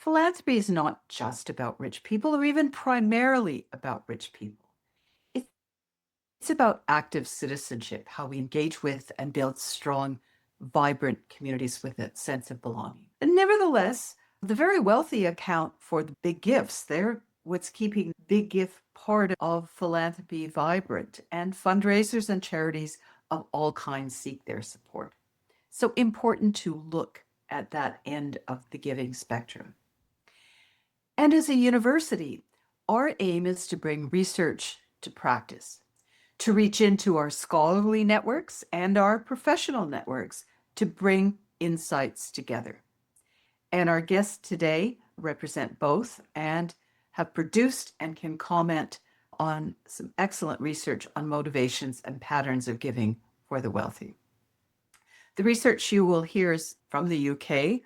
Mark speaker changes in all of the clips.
Speaker 1: Philanthropy is not just about rich people or even primarily about rich people. It's about active citizenship, how we engage with and build strong, vibrant communities with a sense of belonging. And nevertheless, the very wealthy account for the big gifts. They're what's keeping the big gift part of philanthropy vibrant, and fundraisers and charities of all kinds seek their support. So important to look at that end of the giving spectrum. And as a university, our aim is to bring research to practice, to reach into our scholarly networks and our professional networks to bring insights together. And our guests today represent both and have produced and can comment on some excellent research on motivations and patterns of giving for the wealthy. The research you will hear is from the UK,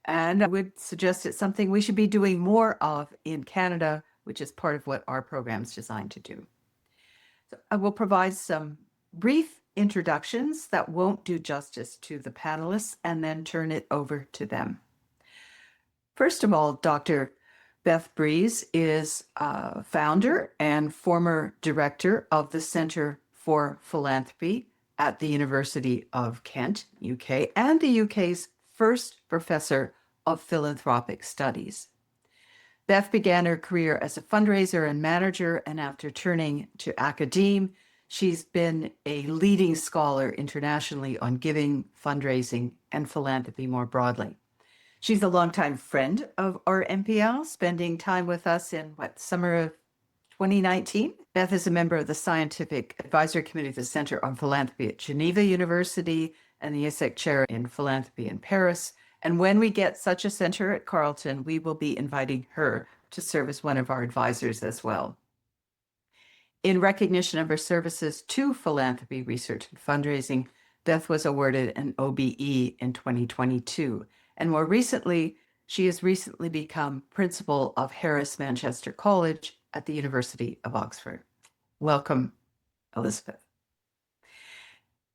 Speaker 1: and I would suggest it's something we should be doing more of in Canada, which is part of what our program is designed to do. So I will provide some brief introductions that won't do justice to the panelists and then turn it over to them. First of all, Dr. Beth Breeze is founder and former director of the Centre for Philanthropy at the University of Kent, UK, and the UK's first professor of philanthropic studies. Beth began her career as a fundraiser and manager, and after turning to academe, she's been a leading scholar internationally on giving, fundraising, and philanthropy more broadly. She's a longtime friend of our MPNL, spending time with us in summer of 2019. Beth is a member of the Scientific Advisory Committee of the Center on Philanthropy at Geneva University and the ISEC Chair in Philanthropy in Paris. And when we get such a center at Carleton, we will be inviting her to serve as one of our advisors as well. In recognition of her services to philanthropy, research, and fundraising, Beth was awarded an OBE in 2022. And more recently, she has recently become principal of Harris Manchester College at the University of Oxford. Welcome, Elizabeth.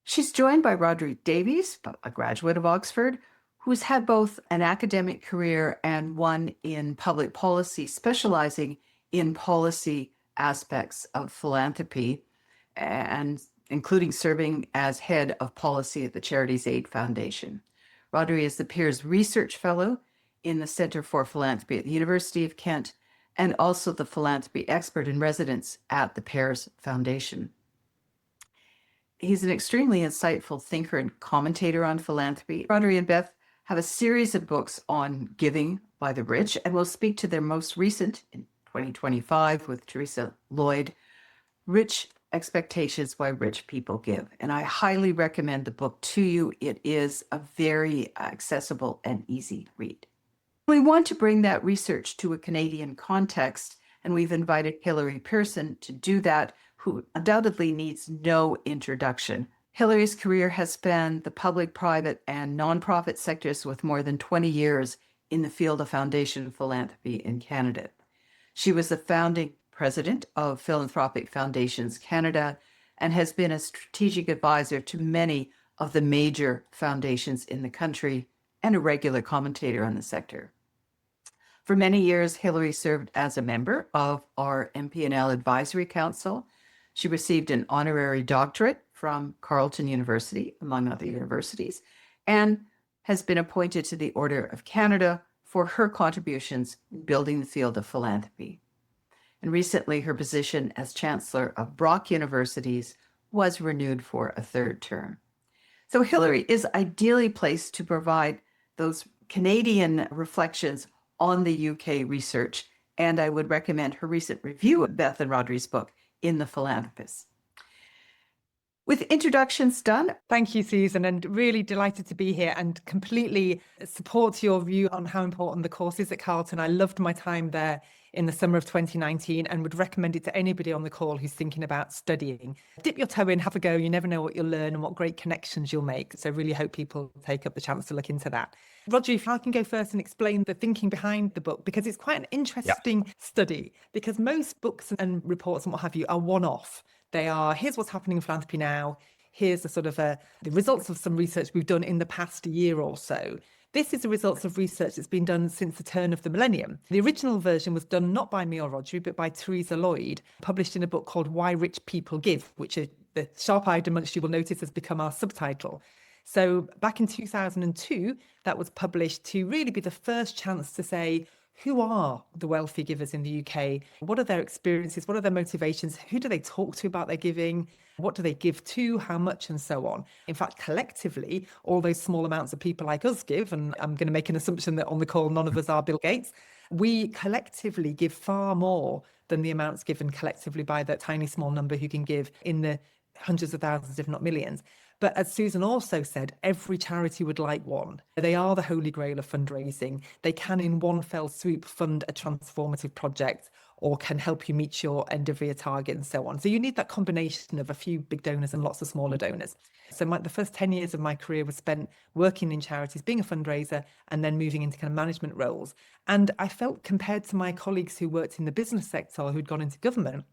Speaker 1: She's joined by Rhodri Davies, a graduate of Oxford, who's had both an academic career and one in public policy, specializing in policy aspects of philanthropy, and including serving as head of policy at the Charities Aid Foundation. Rhodri is the Pears Research Fellow in the Center for Philanthropy at the University of Kent, and also the philanthropy expert in residence at the Pears Foundation. He's an extremely insightful thinker and commentator on philanthropy. Rhodri and Beth have a series of books on giving by the rich, and we'll speak to their most recent in 2025 with Theresa Lloyd, Rich Expectations Why Rich People Give. And I highly recommend the book to you. It is a very accessible and easy read. We want to bring that research to a Canadian context, and we've invited Hilary Pearson to do that, who undoubtedly needs no introduction. Hilary's career has spanned the public, private, and nonprofit sectors with more than 20 years in the field of foundation philanthropy in Canada. She was the founding president of Philanthropic Foundations Canada and has been a strategic advisor to many of the major foundations in the country and a regular commentator on the sector. For many years, Hilary served as a member of our MPNL Advisory Council. She received an honorary doctorate from Carleton University, among other universities, and has been appointed to the Order of Canada for her contributions in building the field of philanthropy. And recently, her position as Chancellor of Brock Universities was renewed for a third term. So Hilary is ideally placed to provide those Canadian reflections on the UK research, and I would recommend her recent review of Beth and Rhodri's book, In the Philanthropist. With introductions done.
Speaker 2: Thank you, Susan, and really delighted to be here and completely support your view on how important the course is at Carleton. I loved my time there in the summer of 2019 and would recommend it to anybody on the call who's thinking about studying. Dip your toe in, have a go. You never know what you'll learn and what great connections you'll make. So really hope people take up the chance to look into that. Rhodri, if I can go first and explain the thinking behind the book, because it's quite an interesting study, because most books and reports and what have you are one-off. They are, here's what's happening in philanthropy now. Here's the sort of the results of some research we've done in the past year or so. This is the results of research that's been done since the turn of the millennium. The original version was done not by me or Rhodri, but by Theresa Lloyd, published in a book called Why Rich People Give, which the sharp-eyed amongst you will notice has become our subtitle. So back in 2002, that was published to really be the first chance to say, who are the wealthy givers in the UK? What are their experiences? What are their motivations? Who do they talk to about their giving? What do they give to? How much? And so on. In fact, collectively, all those small amounts that people like us give, and I'm going to make an assumption that on the call, none of us are Bill Gates, we collectively give far more than the amounts given collectively by that tiny small number who can give in the hundreds of thousands, if not millions. But as Susan also said, every charity would like one. They are the holy grail of fundraising. They can in one fell swoop fund a transformative project or can help you meet your end of year target and so on. So you need that combination of a few big donors and lots of smaller donors. So the first 10 years of my career was spent working in charities, being a fundraiser, and then moving into kind of management roles. And I felt, compared to my colleagues who worked in the business sector, who'd gone into government,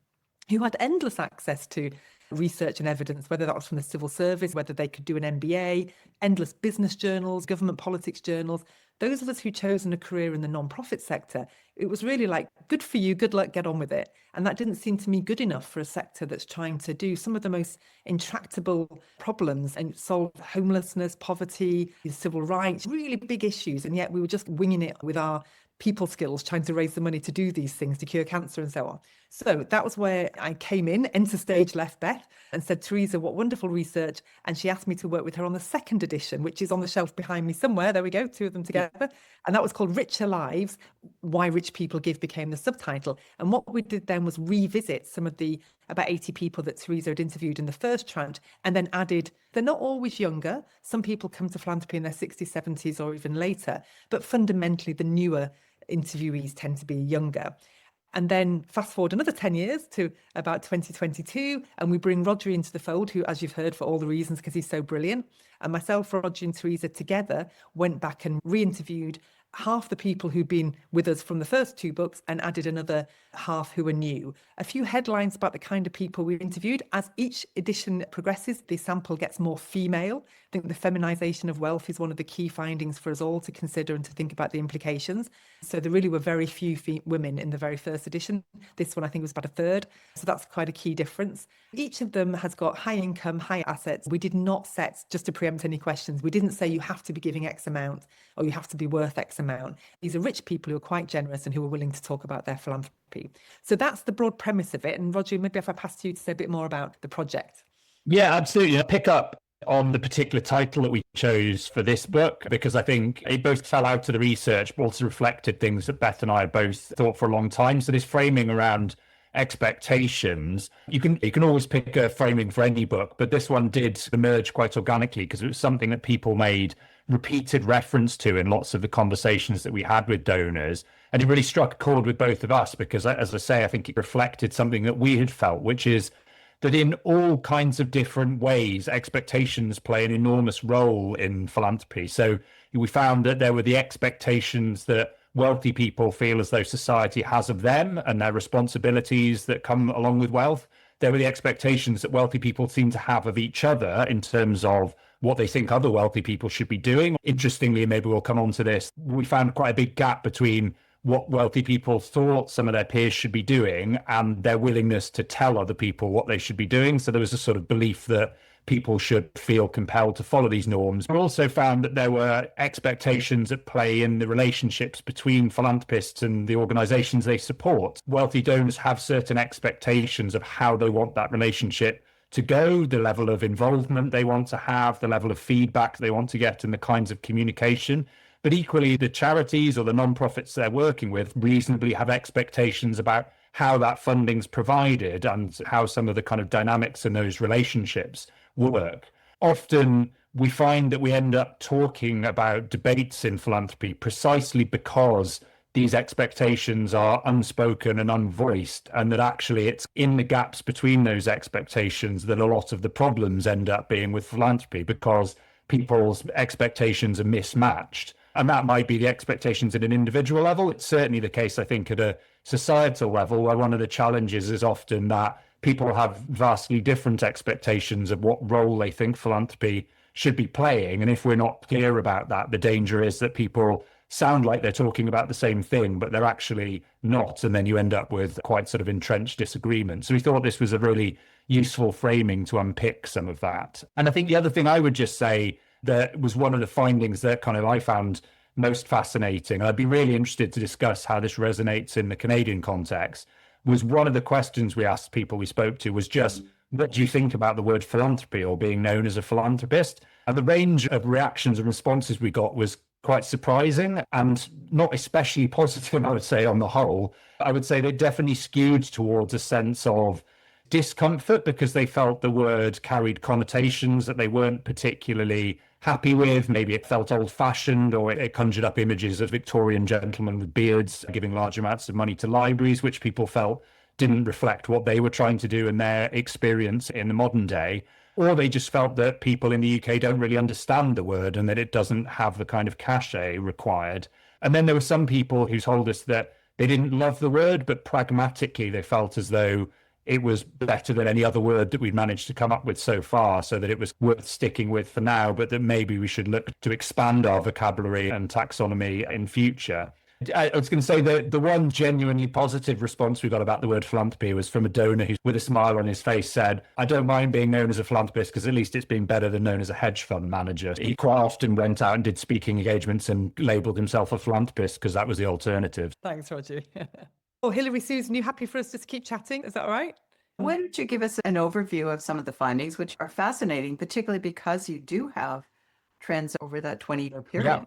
Speaker 2: who had endless access to research and evidence, whether that was from the civil service, whether they could do an MBA, endless business journals, government politics journals. Those of us who'd chosen a career in the non-profit sector, it was really like, good for you, good luck, get on with it. And that didn't seem to me good enough for a sector that's trying to do some of the most intractable problems and solve homelessness, poverty, civil rights, really big issues. And yet we were just winging it with our people skills, trying to raise the money to do these things, to cure cancer and so on. So that was where I came in, enter stage left Beth, and said, Theresa, what wonderful research. And she asked me to work with her on the second edition, which is on the shelf behind me somewhere. There we go, two of them together. And that was called Richer Lives, Why Rich People Give became the subtitle. And what we did then was revisit some of the about 80 people that Theresa had interviewed in the first tranche, and then added, they're not always younger. Some people come to philanthropy in their 60s, 70s, or even later, but fundamentally the newer interviewees tend to be younger. And then fast forward another 10 years to about 2022, and we bring Rhodri into the fold, who, as you've heard, for all the reasons, because he's so brilliant. And myself, Rhodri and Theresa together went back and re-interviewed half the people who'd been with us from the first two books and added another half who were new. A few headlines about the kind of people we interviewed. As each edition progresses, the sample gets more female. I think the feminisation of wealth is one of the key findings for us all to consider and to think about the implications. So there really were very few women in the very first edition. This one, I think, was about a third. So that's quite a key difference. Each of them has got high income, high assets. We did not set, just to preempt any questions, we didn't say you have to be giving X amount or you have to be worth X amount. These are rich people who are quite generous and who are willing to talk about their philanthropy. So that's the broad premise of it. And Rhodri, maybe if I pass to you to say a bit more about the project.
Speaker 3: Yeah, absolutely. I'll pick up on the particular title that we chose for this book, because I think it both fell out of the research, but also reflected things that Beth and I both thought for a long time. So this framing around expectations, you can always pick a framing for any book, but this one did emerge quite organically because it was something that people made repeated reference to in lots of the conversations that we had with donors. And it really struck a chord with both of us because, as I say, I think it reflected something that we had felt, which is that in all kinds of different ways, expectations play an enormous role in philanthropy. So we found that there were the expectations that wealthy people feel as though society has of them and their responsibilities that come along with wealth. There were the expectations that wealthy people seem to have of each other in terms of what they think other wealthy people should be doing. Interestingly, maybe we'll come on to this, we found quite a big gap between what wealthy people thought some of their peers should be doing and their willingness to tell other people what they should be doing. So there was a sort of belief that people should feel compelled to follow these norms. We also found that there were expectations at play in the relationships between philanthropists and the organizations they support. Wealthy donors have certain expectations of how they want that relationship to go, the level of involvement they want to have, the level of feedback they want to get, and the kinds of communication. But equally, the charities or the non-profits they're working with reasonably have expectations about how that funding's provided and how some of the kind of dynamics in those relationships work. Often we find that we end up talking about debates in philanthropy precisely because these expectations are unspoken and unvoiced, and that actually it's in the gaps between those expectations that a lot of the problems end up being with philanthropy, because people's expectations are mismatched. And that might be the expectations at an individual level. It's certainly the case, I think, at a societal level, where one of the challenges is often that people have vastly different expectations of what role they think philanthropy should be playing. And if we're not clear about that, the danger is that people sound like they're talking about the same thing, but they're actually not. And then you end up with quite sort of entrenched disagreement. So we thought this was a really useful framing to unpick some of that. And I think the other thing I would just say that was one of the findings that kind of I found most fascinating, and I'd be really interested to discuss how this resonates in the Canadian context, was one of the questions we asked people we spoke to was just, what do you think about the word philanthropy or being known as a philanthropist? And the range of reactions and responses we got was quite surprising and not especially positive, I would say, on the whole. I would say they definitely skewed towards a sense of discomfort because they felt the word carried connotations that they weren't particularly happy with. Maybe it felt old-fashioned, or it conjured up images of Victorian gentlemen with beards giving large amounts of money to libraries, which people felt didn't reflect what they were trying to do in their experience in the modern day. Or they just felt that people in the UK don't really understand the word and that it doesn't have the kind of cachet required. And then there were some people who told us that they didn't love the word, but pragmatically they felt as though it was better than any other word that we'd managed to come up with so far, so that it was worth sticking with for now, but that maybe we should look to expand our vocabulary and taxonomy in future. I was going to say that the one genuinely positive response we got about the word philanthropy was from a donor who, with a smile on his face, said, I don't mind being known as a philanthropist because at least it's been better than known as a hedge fund manager. He quite often went out and did speaking engagements and labelled himself a philanthropist because that was the alternative.
Speaker 2: Thanks, Rhodri. Oh, Hilary, Susan, you happy for us just to keep chatting? Is that all right?
Speaker 1: Why don't you give us an overview of some of the findings, which are fascinating, particularly because you do have trends over that 20-year period?
Speaker 3: Yeah.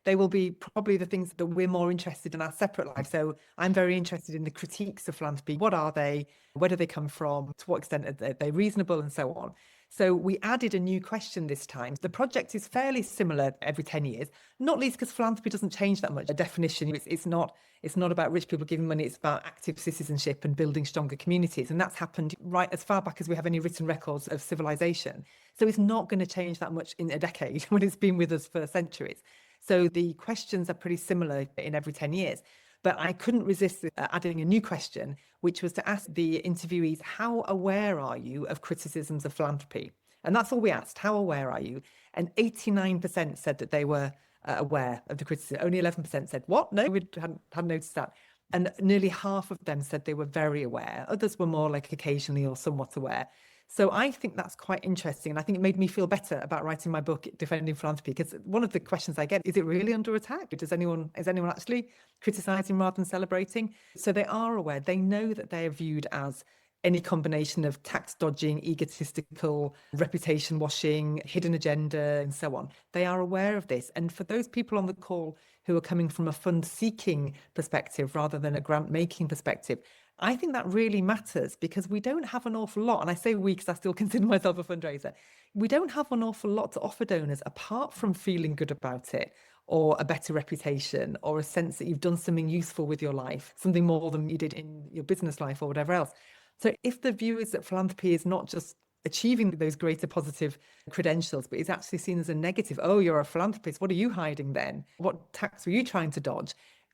Speaker 2: They will be probably the things that we're more interested in our separate lives. So I'm very interested in the critiques of philanthropy. What are they? Where do they come from? To what extent are they reasonable, and so on? So we added a new question this time. The project is fairly similar every 10 years, not least because philanthropy doesn't change that much. A definition, it's not about rich people giving money, it's about active citizenship and building stronger communities. And that's happened right as far back as we have any written records of civilization. So it's not going to change that much in a decade when it's been with us for centuries. So the questions are pretty similar in every 10 years. But I couldn't resist adding a new question, which was to ask the interviewees, how aware are you of criticisms of philanthropy? And that's all we asked. How aware are you? And 89% said that they were aware of the criticism. Only 11% said, what? No, we hadn't noticed that. And nearly half of them said they were very aware. Others were more like occasionally or somewhat aware. So I think that's quite interesting. And I think it made me feel better about writing my book, Defending Philanthropy, because one of the questions I get, is it really under attack? Is anyone actually criticising rather than celebrating? So they are aware. They know that they are viewed as any combination of tax dodging, egotistical, reputation washing, hidden agenda, and so on. They are aware of this. And for those people on the call who are coming from a fund seeking perspective rather than a grant making perspective, I think that really matters because we don't have an awful lot, and I say we because I still consider myself a fundraiser, we don't have an awful lot to offer donors apart from feeling good about it, or a better reputation, or a sense that you've done something useful with your life, something more than you did in your business life or whatever else. So if the view is that philanthropy is not just achieving those greater positive credentials, but is actually seen as a negative, oh, you're a philanthropist, what are you hiding then? What tax were you trying to dodge?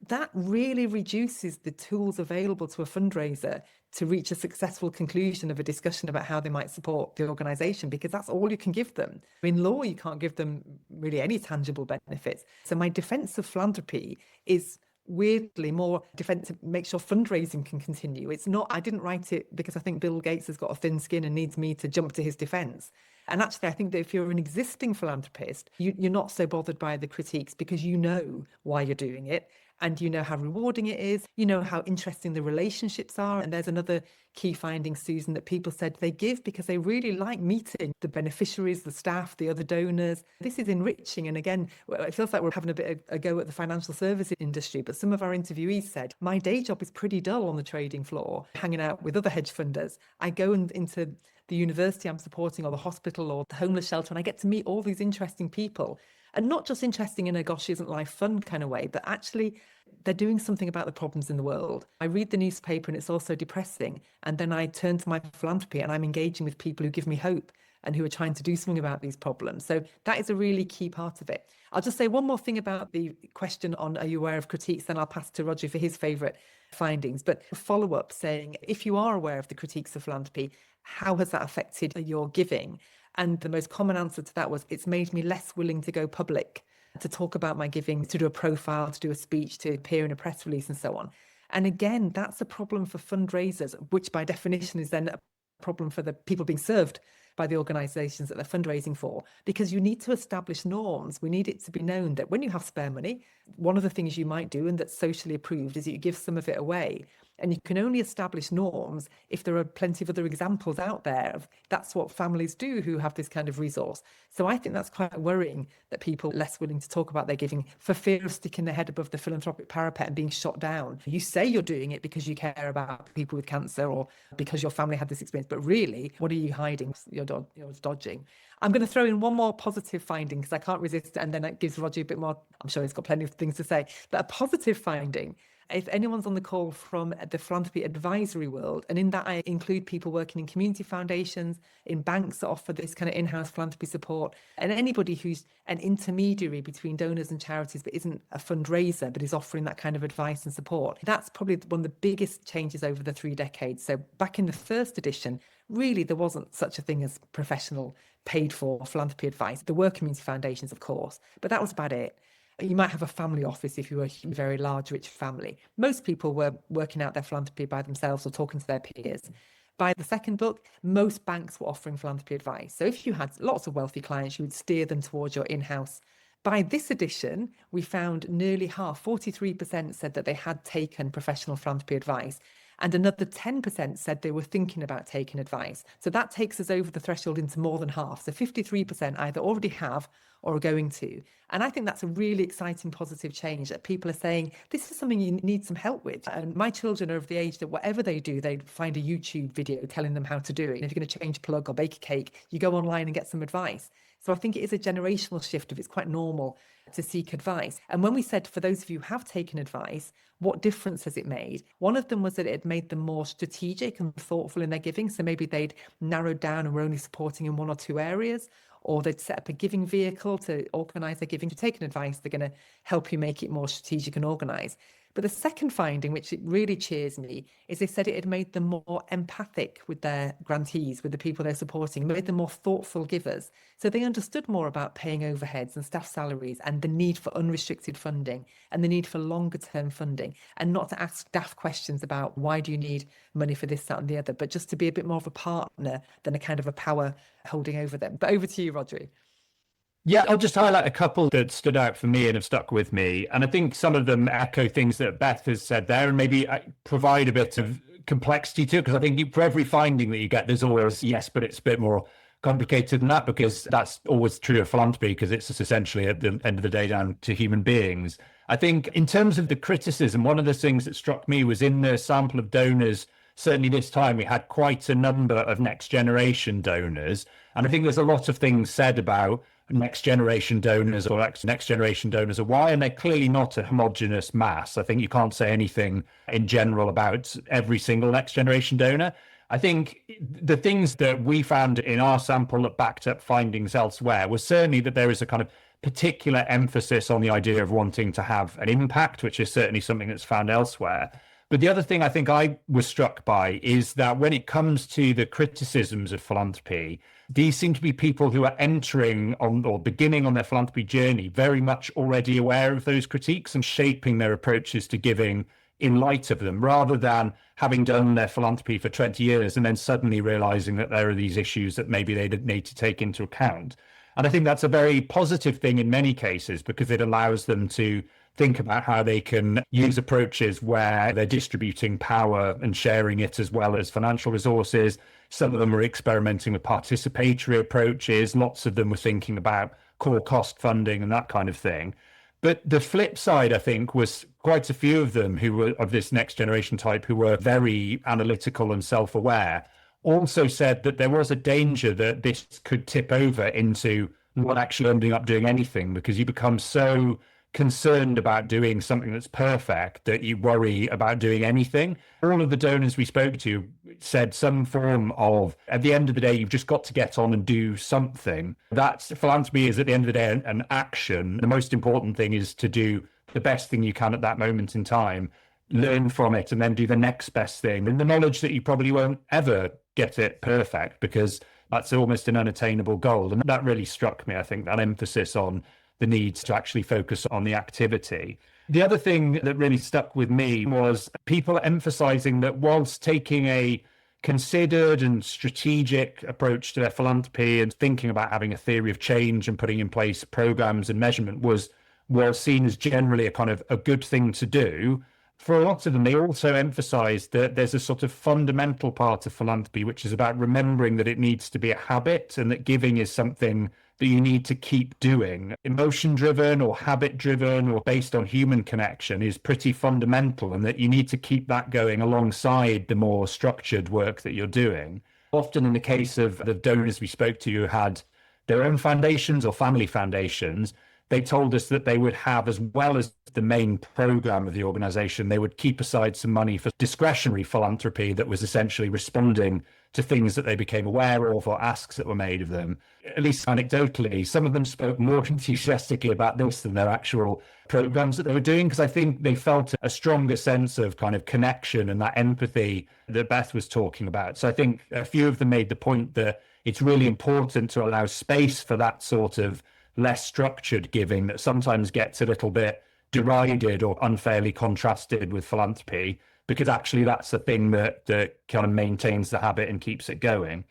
Speaker 2: That really reduces the tools available to a fundraiser to reach a successful conclusion of a discussion about how they might support the organisation, because that's all you can give them. In law, you can't give them really any tangible benefits. So my defence of philanthropy is weirdly more defense to make sure fundraising can continue. It's not, I didn't write it because I think Bill Gates has got a thin skin and needs me to jump to his defence. And actually, I think that if you're an existing philanthropist, you're not so bothered by the critiques because you know why you're doing it. And you know how rewarding it is, you know how interesting the relationships are. And there's another key finding, Susan, that people said they give because they really like meeting the beneficiaries, the staff, the other donors. This is enriching. And again, it feels like we're having a bit of a go at the financial services industry. But some of our interviewees said, my day job is pretty dull on the trading floor, hanging out with other hedge funders. I go into the university I'm supporting or the hospital or the homeless shelter, and I get to meet all these interesting people. And not just interesting in a gosh, isn't life fun kind of way, but actually they're doing something about the problems in the world. I read the newspaper and it's also depressing. And then I turn to my philanthropy and I'm engaging with people who give me hope and who are trying to do something about these problems. So that is a really key part of it. I'll just say one more thing about the question on, are you aware of critiques? Then I'll pass to Rhodri for his favourite findings. But a follow-up saying, if you are aware of the critiques of philanthropy, how has that affected your giving? And the most common answer to that was, it's made me less willing to go public, to talk about my giving, to do a profile, to do a speech, to appear in a press release and so on. And again, that's a problem for fundraisers, which by definition is then a problem for the people being served by the organizations that they're fundraising for, because you need to establish norms. We need it to be known that when you have spare money, one of the things you might do, and that's socially approved, is that you give some of it away. And you can only establish norms if there are plenty of other examples out there of that's what families do who have this kind of resource. So I think that's quite worrying, that people are less willing to talk about their giving for fear of sticking their head above the philanthropic parapet and being shot down. You say you're doing it because you care about people with cancer or because your family had this experience, but really, what are you hiding? You're dodging. I'm going to throw in one more positive finding because I can't resist it, and then it gives Rhodri a bit more. I'm sure he's got plenty of things to say, but a positive finding, if anyone's on the call from the philanthropy advisory world, and in that I include people working in community foundations, in banks that offer this kind of in-house philanthropy support, and anybody who's an intermediary between donors and charities but isn't a fundraiser but is offering that kind of advice and support, that's probably one of the biggest changes over the 3 decades. So back in the first edition, really there wasn't such a thing as professional paid for philanthropy advice. There were community foundations, of course, but that was about it. You might have a family office if you were a very large, rich family. Most people were working out their philanthropy by themselves or talking to their peers. By the second book, most banks were offering philanthropy advice. So if you had lots of wealthy clients, you would steer them towards your in-house. By this edition, we found nearly half, 43% said that they had taken professional philanthropy advice. And another 10% said they were thinking about taking advice. So that takes us over the threshold into more than half. So 53% either already have or are going to. And I think that's a really exciting positive change, that people are saying, this is something you need some help with. And my children are of the age that whatever they do, they find a YouTube video telling them how to do it. And if you're going to change a plug or bake a cake, you go online and get some advice. So I think it is a generational shift of it's quite normal to seek advice. And when we said, for those of you who have taken advice, what difference has it made? One of them was that it had made them more strategic and thoughtful in their giving. So maybe they'd narrowed down and were only supporting in 1 or 2 areas, or they'd set up a giving vehicle to organise their giving. To take an advice, they're going to help you make it more strategic and organised. But the second finding, which it really cheers me, is they said it had made them more empathic with their grantees, with the people they're supporting, made them more thoughtful givers. So they understood more about paying overheads and staff salaries and the need for unrestricted funding and the need for longer term funding, and not to ask daft questions about why do you need money for this, that and the other, but just to be a bit more of a partner than a kind of a power holding over them. But over to you, Rhodri.
Speaker 3: Yeah, I'll just highlight a couple that stood out for me and have stuck with me. And I think some of them echo things that Beth has said there, and maybe provide a bit of complexity to it, because I think for every finding that you get, there's always, yes, but it's a bit more complicated than that, because that's always true of philanthropy, because it's just essentially at the end of the day down to human beings. I think in terms of the criticism, one of the things that struck me was in the sample of donors, certainly this time we had quite a number of next generation donors. And I think there's a lot of things said about next generation donors or next generation donors are why, and they're clearly not a homogenous mass. I think you can't say anything in general about every single next generation donor. I think the things that we found in our sample that backed up findings elsewhere was certainly that there is a kind of particular emphasis on the idea of wanting to have an impact, which is certainly something that's found elsewhere. But the other thing I think I was struck by is that when it comes to the criticisms of philanthropy, these seem to be people who are entering on or beginning on their philanthropy journey very much already aware of those critiques and shaping their approaches to giving in light of them, rather than having done their philanthropy for 20 years and then suddenly realizing that there are these issues that maybe they need to take into account. And I think that's a very positive thing in many cases, because it allows them to think about how they can use approaches where they're distributing power and sharing it as well as financial resources. Some of them are experimenting with participatory approaches. Lots of them were thinking about core cost funding and that kind of thing. But the flip side, I think, was quite a few of them who were of this next generation type, who were very analytical and self-aware, also said that there was a danger that this could tip over into not actually ending up doing anything, because you become so concerned about doing something that's perfect that you worry about doing anything. All of the donors we spoke to said some form of, at the end of the day, you've just got to get on and do something. That's philanthropy is at the end of the day an action. The most important thing is to do the best thing you can at that moment in time, learn from it, and then do the next best thing. And the knowledge that you probably won't ever get it perfect, because that's almost an unattainable goal. And that really struck me, I think, that emphasis on the need to actually focus on the activity. The other thing that really stuck with me was people emphasizing that whilst taking a considered and strategic approach to their philanthropy and thinking about having a theory of change and putting in place programs and measurement was seen as generally a kind of a good thing to do, for a lot of them, they also emphasized that there's a sort of fundamental part of philanthropy, which is about remembering that it needs to be a habit and that giving is something that you need to keep doing. Emotion driven or habit driven or based on human connection is pretty fundamental, and that you need to keep that going alongside the more structured work that you're doing. Often in the case of the donors we spoke to who had their own foundations or family foundations, they told us that they would have, as well as the main program of the organization, they would keep aside some money for discretionary philanthropy that was essentially responding to things that they became aware of or asks that were made of them. At least anecdotally, some of them spoke more enthusiastically about this than their actual programs that they were doing, because I think they felt a stronger sense of kind of connection and that empathy that Beth was talking about. So I think a few of them made the point that it's really important to allow space for that sort of less structured giving that sometimes gets a little bit derided or unfairly contrasted with philanthropy, because actually that's the thing that kind of maintains the habit and keeps it going.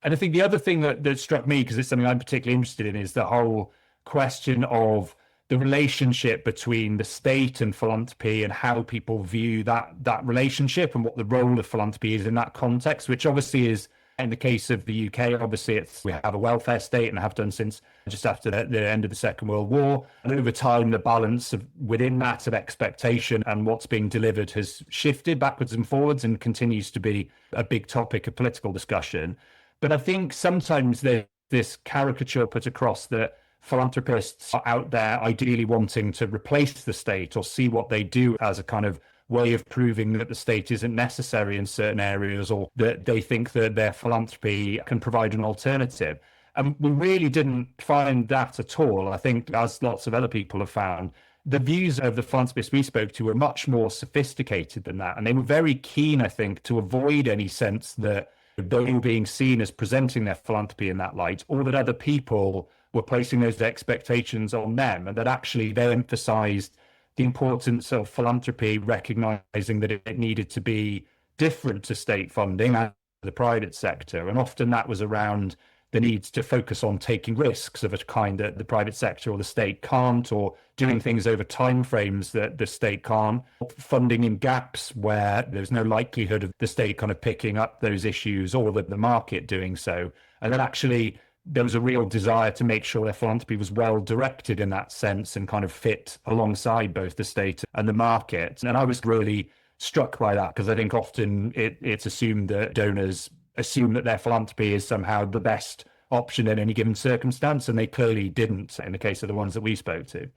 Speaker 3: And I think the other thing that struck me, because it's something I'm particularly interested in, is the whole question of the relationship between the state and philanthropy and how people view that relationship and what the role of philanthropy is in that context, which obviously is, in the case of the UK, obviously we have a welfare state and have done since just after the end of the Second World War. And over time, the balance within that of expectation and what's being delivered has shifted backwards and forwards and continues to be a big topic of political discussion. But I think sometimes there's this caricature put across that philanthropists are out there ideally wanting to replace the state or see what they do as a kind of way of proving that the state isn't necessary in certain areas, or that they think that their philanthropy can provide an alternative. And we really didn't find that at all. I think, as lots of other people have found, the views of the philanthropists we spoke to were much more sophisticated than that. And they were very keen, I think, to avoid any sense that they were being seen as presenting their philanthropy in that light, or that other people were placing those expectations on them, and that actually they emphasized the importance of philanthropy, recognizing that it needed to be different to state funding and the private sector. And often that was around the need to focus on taking risks of a kind that the private sector or the state can't, or doing things over timeframes that the state can't, funding in gaps where there's no likelihood of the state kind of picking up those issues or the market doing so. And then actually there was a real desire to make sure their philanthropy was well directed in that sense and kind of fit alongside both the state and the market. And I was really struck by that, because I think often it's assumed that donors assume that their philanthropy is somehow the best option in any given circumstance, and they clearly didn't in the case of the ones that we spoke to.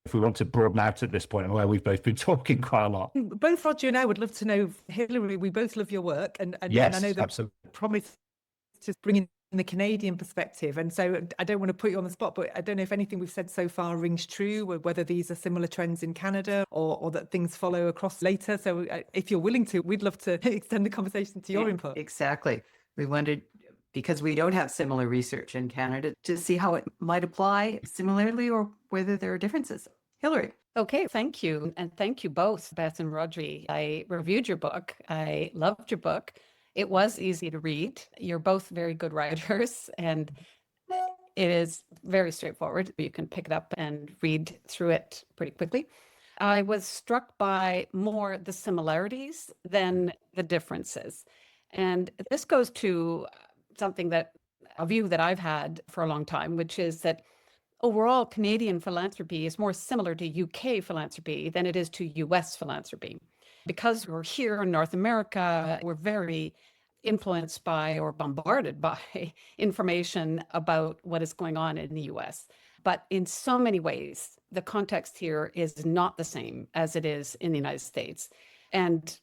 Speaker 3: If we want to broaden out at this point, where we've both been talking quite a lot.
Speaker 2: Both Rhodri and I would love to know, Hilary, we both love your work, and
Speaker 3: yes,
Speaker 2: I know that
Speaker 3: absolutely.
Speaker 2: Promise to bring in the Canadian perspective. And so I don't want to put you on the spot, but I don't know if anything we've said so far rings true, or whether these are similar trends in Canada, or that things follow across later. So if you're willing to, we'd love to extend the conversation to your input.
Speaker 1: Exactly. We wanted, because we don't have similar research in Canada, to see how it might apply similarly or whether there are differences. Hilary.
Speaker 4: Okay, thank you. And thank you both, Beth and Rhodri. I reviewed your book. I loved your book. It was easy to read. You're both very good writers, and it is very straightforward. You can pick it up and read through it pretty quickly. I was struck by more the similarities than the differences. And this goes to a view that I've had for a long time, which is that overall Canadian philanthropy is more similar to UK philanthropy than it is to US philanthropy. Because we're here in North America, we're very influenced by or bombarded by information about what is going on in the US. But in so many ways, the context here is not the same as it is in the United States. And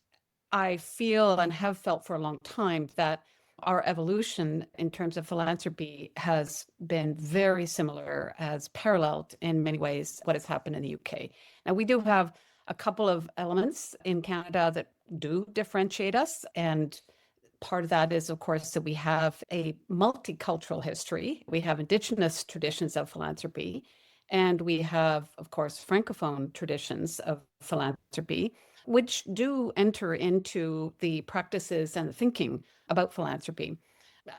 Speaker 4: I feel and have felt for a long time that our evolution in terms of philanthropy has been very similar, as paralleled in many ways what has happened in the UK. Now, we do have a couple of elements in Canada that do differentiate us, and part of that is, of course, that we have a multicultural history. We have Indigenous traditions of philanthropy, and we have, of course, Francophone traditions of philanthropy, which do enter into the practices and the thinking about philanthropy.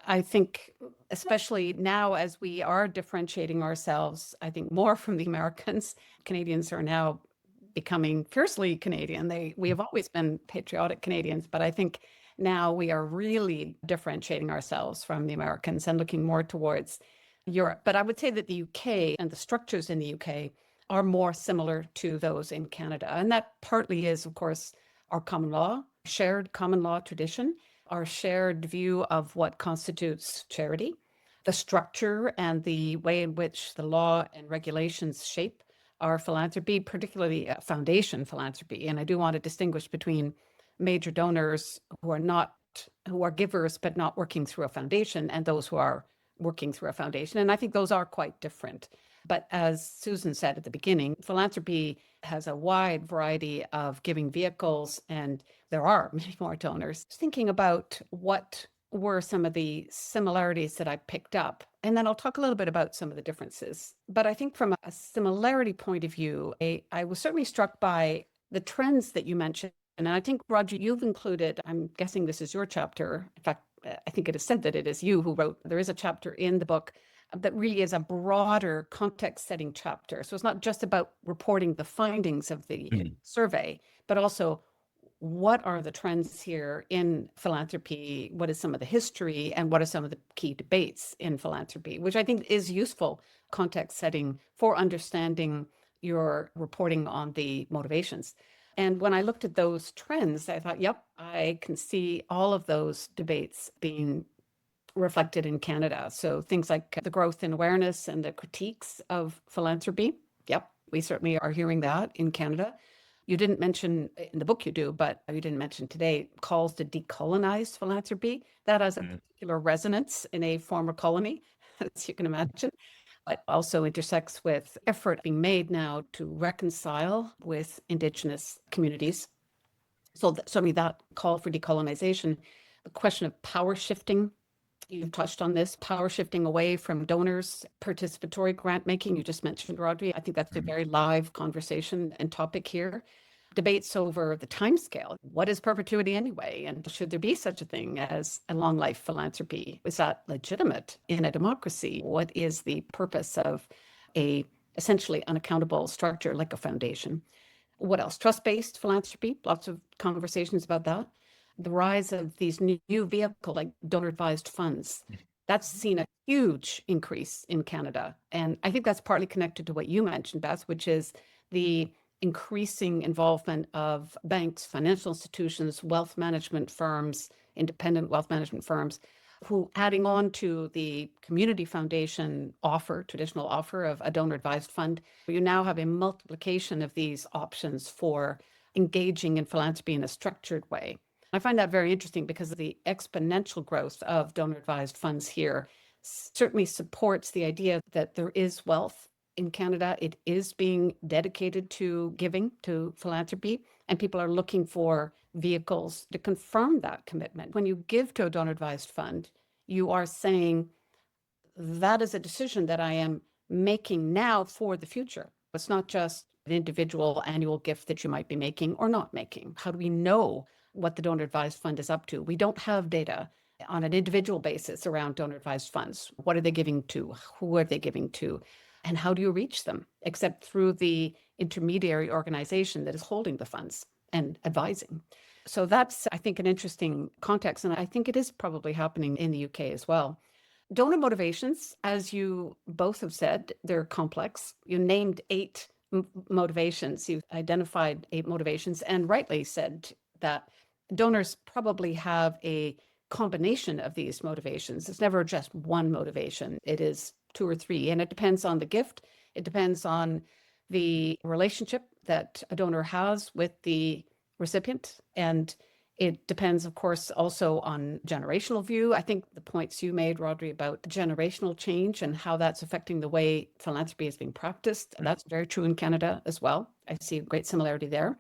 Speaker 4: I think, especially now as we are differentiating ourselves, I think more from the Americans, Canadians are now becoming fiercely Canadian. We have always been patriotic Canadians, but I think now we are really differentiating ourselves from the Americans and looking more towards Europe. But I would say that the UK and the structures in the UK are more similar to those in Canada. And that partly is, of course, our common law, shared common law tradition, our shared view of what constitutes charity, the structure and the way in which the law and regulations shape our philanthropy, particularly foundation philanthropy. And I do want to distinguish between major donors who are givers but not working through a foundation, and those who are working through a foundation. And I think those are quite different. But as Susan said at the beginning, philanthropy has a wide variety of giving vehicles, and there are many more donors. Thinking about what were some of the similarities that I picked up, and then I'll talk a little bit about some of the differences. But I think from a similarity point of view, I was certainly struck by the trends that you mentioned. And I think, Rhodri, you've included, I'm guessing this is your chapter. In fact, I think it is said that it is you who wrote, there is a chapter in the book that really is a broader context setting chapter. So it's not just about reporting the findings of the survey, but also what are the trends here in philanthropy? What is some of the history, and what are some of the key debates in philanthropy, which I think is useful context setting for understanding your reporting on the motivations. And when I looked at those trends, I thought, yep, I can see all of those debates being reflected in Canada. So things like the growth in awareness and the critiques of philanthropy. Yep, we certainly are hearing that in Canada. You didn't mention, in the book you do, but you didn't mention today, calls to decolonize philanthropy. That has a particular resonance in a former colony, as you can imagine, but also intersects with effort being made now to reconcile with Indigenous communities. So certainly that call for decolonization, the question of power shifting, you've touched on this, power shifting away from donors, participatory grant making. You just mentioned, Rhodri. I think that's a very live conversation and topic here. Debates over the timescale. What is perpetuity anyway? And should there be such a thing as a long life philanthropy? Is that legitimate in a democracy? What is the purpose of a essentially unaccountable structure like a foundation? What else? Trust-based philanthropy. Lots of conversations about that. The rise of these new vehicles like donor-advised funds. That's seen a huge increase in Canada. And I think that's partly connected to what you mentioned, Beth, which is the increasing involvement of banks, financial institutions, wealth management firms, independent wealth management firms, who adding on to the community foundation offer, traditional offer of a donor-advised fund, you now have a multiplication of these options for engaging in philanthropy in a structured way. I find that very interesting because the exponential growth of donor-advised funds here certainly supports the idea that there is wealth in Canada. It is being dedicated to giving, to philanthropy, and people are looking for vehicles to confirm that commitment. When you give to a donor-advised fund, you are saying, that is a decision that I am making now for the future. It's not just an individual annual gift that you might be making or not making. How do we know what the donor advised fund is up to? We don't have data on an individual basis around donor advised funds. What are they giving to? Who are they giving to? And how do you reach them except through the intermediary organization that is holding the funds and advising? So that's, I think, an interesting context. And I think it is probably happening in the UK as well. Donor motivations, as you both have said, they're complex. You named 8 motivations. You've identified 8 motivations and rightly said that donors probably have a combination of these motivations. It's never just one motivation. It is 2 or 3, and it depends on the gift. It depends on the relationship that a donor has with the recipient. And it depends, of course, also on generational view. I think the points you made, Rhodri, about generational change and how that's affecting the way philanthropy is being practiced, that's very true in Canada as well. I see a great similarity there.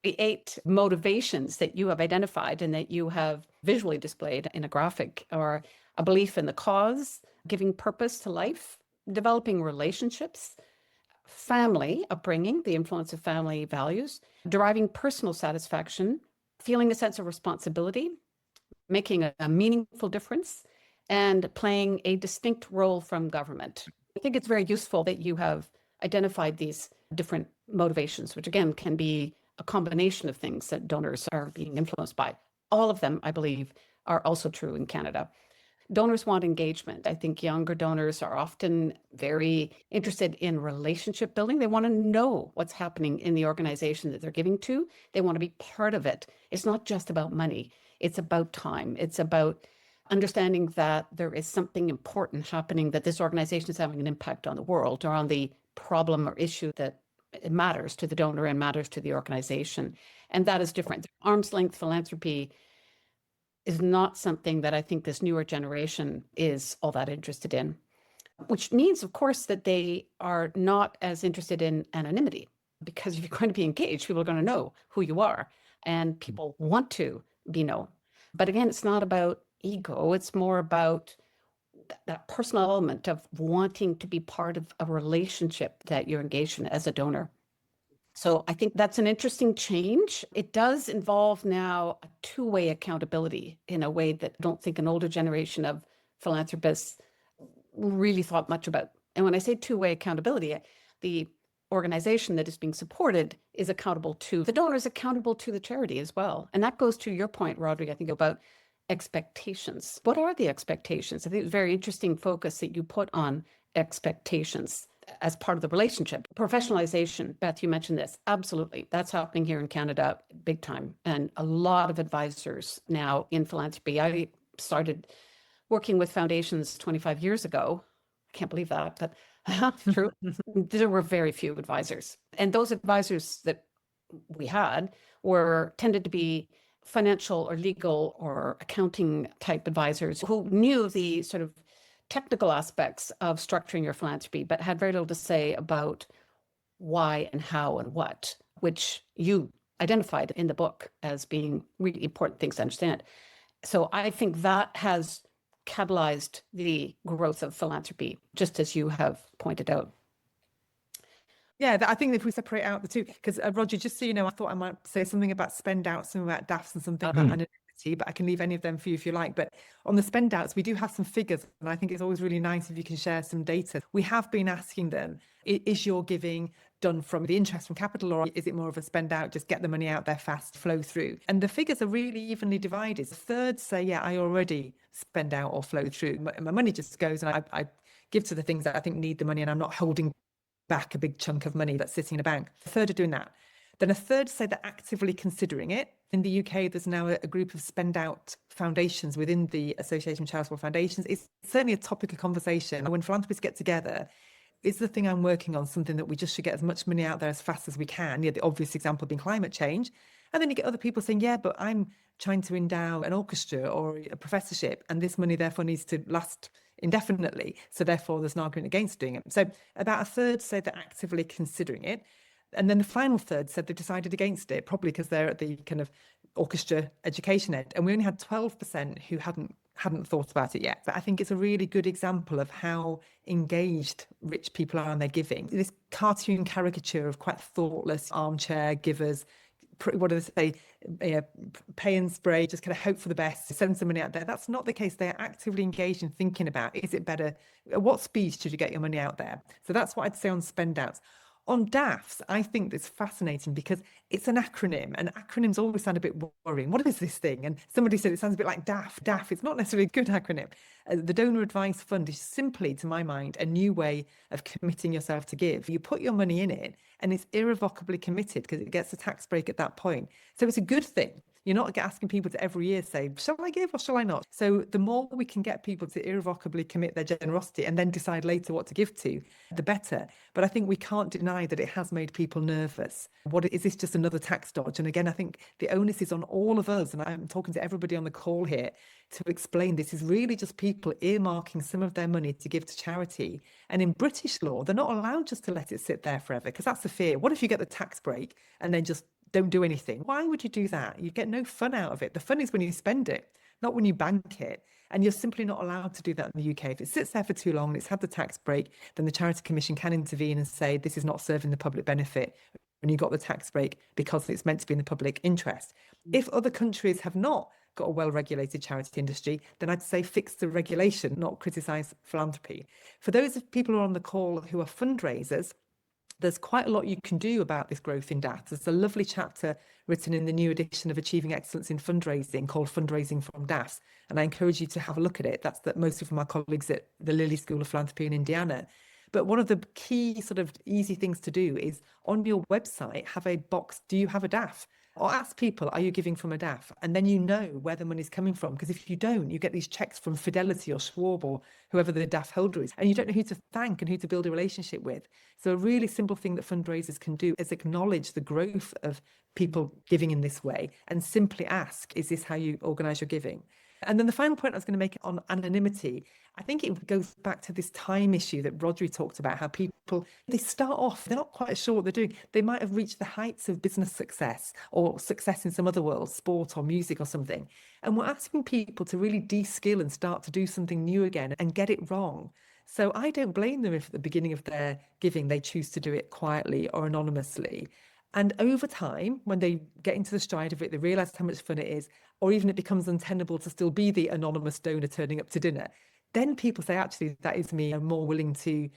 Speaker 4: The 8 motivations that you have identified and that you have visually displayed in a graphic are a belief in the cause, giving purpose to life, developing relationships, family upbringing, the influence of family values, deriving personal satisfaction, feeling a sense of responsibility, making a meaningful difference, and playing a distinct role from government. I think it's very useful that you have identified these different motivations, which again can be a combination of things that donors are being influenced by. All of them, I believe, are also true in Canada. Donors want engagement. I think younger donors are often very interested in relationship building. They want to know what's happening in the organization that they're giving to. They want to be part of it. It's not just about money. It's about time. It's about understanding that there is something important happening, that this organization is having an impact on the world or on the problem or issue that it matters to the donor and matters to the organization. And that is different. Arm's length philanthropy is not something that I think this newer generation is all that interested in, which means, of course, that they are not as interested in anonymity, because if you're going to be engaged, people are going to know who you are and people want to be known. But again, it's not about ego. It's more about that personal element of wanting to be part of a relationship that you're engaged in as a donor. So I think that's an interesting change. It does involve now a two-way accountability in a way that I don't think an older generation of philanthropists really thought much about. And when I say two-way accountability, the organization that is being supported is accountable to the donor, is accountable to the charity as well. And that goes to your point, Rhodri, I think, about expectations. What are the expectations? I think it's a very interesting focus that you put on expectations as part of the relationship. Professionalization, Beth, you mentioned this. Absolutely. That's happening here in Canada big time. And a lot of advisors now in philanthropy. I started working with foundations 25 years ago. I can't believe that, but true. There were very few advisors. And those advisors that we had tended to be financial or legal or accounting type advisors who knew the sort of technical aspects of structuring your philanthropy, but had very little to say about why and how and what, which you identified in the book as being really important things to understand. So I think that has catalyzed the growth of philanthropy, just as you have pointed out.
Speaker 2: Yeah, I think if we separate out the two, because Rhodri, just so you know, I thought I might say something about spend out, something about DAFs and something about anonymity, but I can leave any of them for you if you like. But on the spend outs, we do have some figures, and I think it's always really nice if you can share some data. We have been asking them, is your giving done from the interest from capital, or is it more of a spend out, just get the money out there fast, flow through? And the figures are really evenly divided. A third say, yeah, I already spend out or flow through. My money just goes and I give to the things that I think need the money, and I'm not holding back a big chunk of money that's sitting in a bank. A third are doing that. Then a third say they're actively considering it. In the UK, there's now a group of spend out foundations within the Association of Charitable Foundations. It's certainly a topic of conversation. When philanthropists get together, is the thing I'm working on something that we just should get as much money out there as fast as we can? Yeah, the obvious example being climate change. And then you get other people saying, yeah, but I'm trying to endow an orchestra or a professorship, and this money therefore needs to last indefinitely. So therefore there's an argument against doing it. So about a third say they're actively considering it. And then the final third said they decided against it, probably because they're at the kind of orchestra education end. And we only had 12% who hadn't thought about it yet. But I think it's a really good example of how engaged rich people are in their giving. This cartoon caricature of quite thoughtless armchair givers, what do they say, pay and spray, just kind of hope for the best, send some money out there. That's not the case. They're actively engaged in thinking about, is it better, at what speed should you get your money out there? So that's what I'd say on spend outs. On DAFs, I think it's fascinating because it's an acronym, and acronyms always sound a bit worrying. What is this thing? And somebody said it sounds a bit like DAF. DAF, it's not necessarily a good acronym. The Donor Advice Fund is simply, to my mind, a new way of committing yourself to give. You put your money in it and it's irrevocably committed because it gets a tax break at that point. So it's a good thing. You're not asking people to every year say, shall I give or shall I not? So the more we can get people to irrevocably commit their generosity and then decide later what to give to, the better. But I think we can't deny that it has made people nervous. Is this just another tax dodge? And again, I think the onus is on all of us, and I'm talking to everybody on the call here, to explain this is really just people earmarking some of their money to give to charity. And in British law, they're not allowed just to let it sit there forever, because that's the fear. What if you get the tax break and then just don't do anything. Why would you do that? You get no fun out of it. The fun is when you spend it, not when you bank it. And you're simply not allowed to do that in the UK. If it sits there for too long and it's had the tax break, then the Charity Commission can intervene and say this is not serving the public benefit when you got the tax break because it's meant to be in the public interest. If other countries have not got a well-regulated charity industry, then I'd say fix the regulation, not criticise philanthropy. For those of people who are on the call who are fundraisers, there's quite a lot you can do about this growth in DAFs. There's a lovely chapter written in the new edition of Achieving Excellence in Fundraising called Fundraising from DAFs. And I encourage you to have a look at it. That's mostly from my colleagues at the Lilly School of Philanthropy in Indiana. But one of the key sort of easy things to do is on your website, have a box, do you have a DAF? Or ask people, are you giving from a DAF? And then you know where the money's coming from. Because if you don't, you get these checks from Fidelity or Schwab or whoever the DAF holder is, and you don't know who to thank and who to build a relationship with. So a really simple thing that fundraisers can do is acknowledge the growth of people giving in this way and simply ask, is this how you organise your giving? And then the final point I was going to make on anonymity, I think it goes back to this time issue that Rhodri talked about, how people, they start off, they're not quite sure what they're doing. They might have reached the heights of business success or success in some other world, sport or music or something. And we're asking people to really de-skill and start to do something new again and get it wrong. So I don't blame them if at the beginning of their giving, they choose to do it quietly or anonymously. And over time, when they get into the stride of it, they realise how much fun it is, or even it becomes untenable to still be the anonymous donor turning up to dinner. Then people say, actually, that is me. I'm more willing to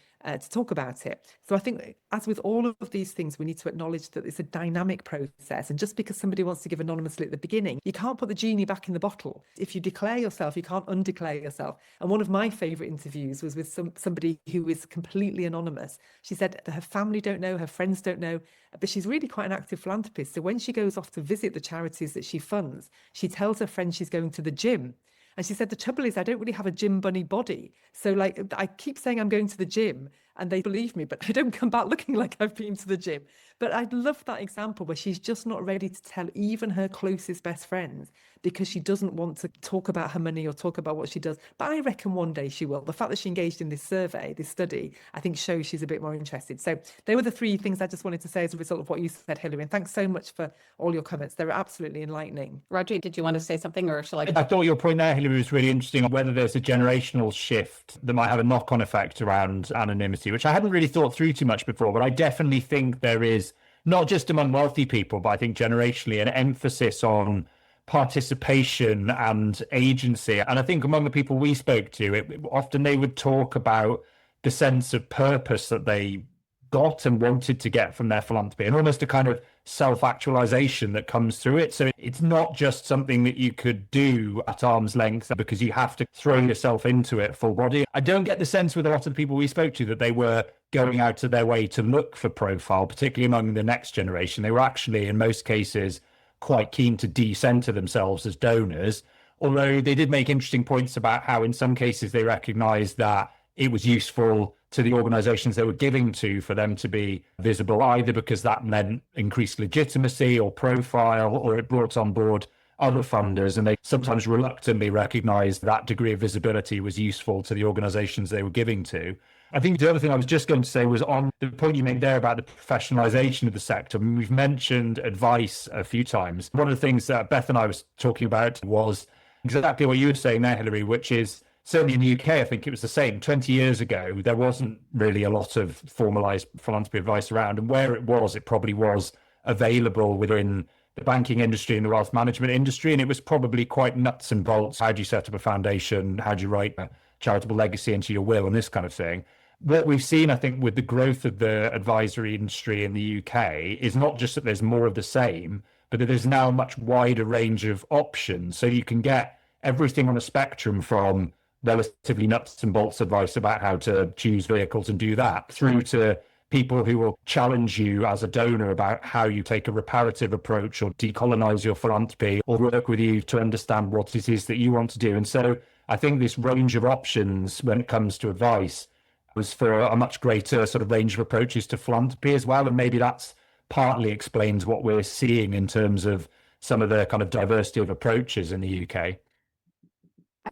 Speaker 2: talk about it. So I think, as with all of these things, we need to acknowledge that it's a dynamic process. And just because somebody wants to give anonymously at the beginning, you can't put the genie back in the bottle. If you declare yourself, you can't undeclare yourself. And one of my favourite interviews was with somebody who is completely anonymous. She said that her family don't know, her friends don't know, but she's really quite an active philanthropist. So when she goes off to visit the charities that she funds, she tells her friends she's going to the gym. And she said, the trouble is, I don't really have a gym bunny body. So like, I keep saying I'm going to the gym and they believe me, but I don't come back looking like I've been to the gym. But I love that example where she's just not ready to tell even her closest best friends because she doesn't want to talk about her money or talk about what she does. But I reckon one day she will. The fact that she engaged in this survey, this study, I think shows she's a bit more interested. So they were the three things I just wanted to say as a result of what you said, Hilary. And thanks so much for all your comments. They were absolutely enlightening.
Speaker 4: Rhodri, did you want to say something, or shall I?
Speaker 3: I thought your point there, Hilary, was really interesting on whether there's a generational shift that might have a knock-on effect around anonymity, which I hadn't really thought through too much before, but I definitely think there is, not just among wealthy people, but I think generationally, an emphasis on participation and agency. And I think among the people we spoke to, often they would talk about the sense of purpose that they got and wanted to get from their philanthropy, and almost a kind of self-actualization that comes through it. So it's not just something that you could do at arm's length because you have to throw yourself into it full body. I don't get the sense with a lot of the people we spoke to that they were going out of their way to look for profile, particularly among the next generation. They were actually, in most cases, quite keen to decenter themselves as donors, although they did make interesting points about how in some cases they recognized that it was useful to the organizations they were giving to for them to be visible, either because that meant increased legitimacy or profile, or it brought on board other funders, and they sometimes reluctantly recognized that degree of visibility was useful to the organizations they were giving to. I think the other thing I was just going to say was on the point you made there about the professionalization of the sector. I mean, we've mentioned advice a few times. One of the things that Beth and I was talking about was exactly what you were saying there, Hilary, which is certainly in the UK, I think it was the same. 20 years ago, there wasn't really a lot of formalized philanthropy advice around. And where it was, it probably was available within the banking industry and the wealth management industry. And it was probably quite nuts and bolts. How do you set up a foundation? How do you write a charitable legacy into your will and this kind of thing? What we've seen, I think, with the growth of the advisory industry in the UK is not just that there's more of the same, but that there's now a much wider range of options. So you can get everything on a spectrum from relatively nuts and bolts advice about how to choose vehicles and do that, through to people who will challenge you as a donor about how you take a reparative approach or decolonize your philanthropy, or work with you to understand what it is that you want to do. And so I think this range of options when it comes to advice was for a much greater sort of range of approaches to philanthropy as well. And maybe that's partly explains what we're seeing in terms of some of the kind of diversity of approaches in the UK.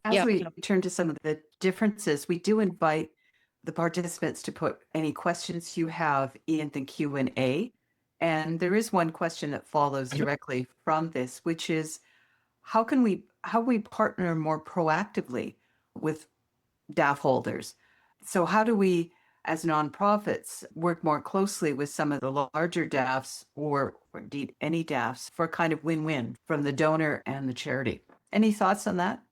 Speaker 1: As we turn to some of the differences, we do invite the participants to put any questions you have in the Q&A And there is one question that follows directly from this, which is how can we partner more proactively with DAF holders? So how do we, as nonprofits, work more closely with some of the larger DAFs or indeed any DAFs for a kind of win-win from the donor and the charity? Any thoughts on that?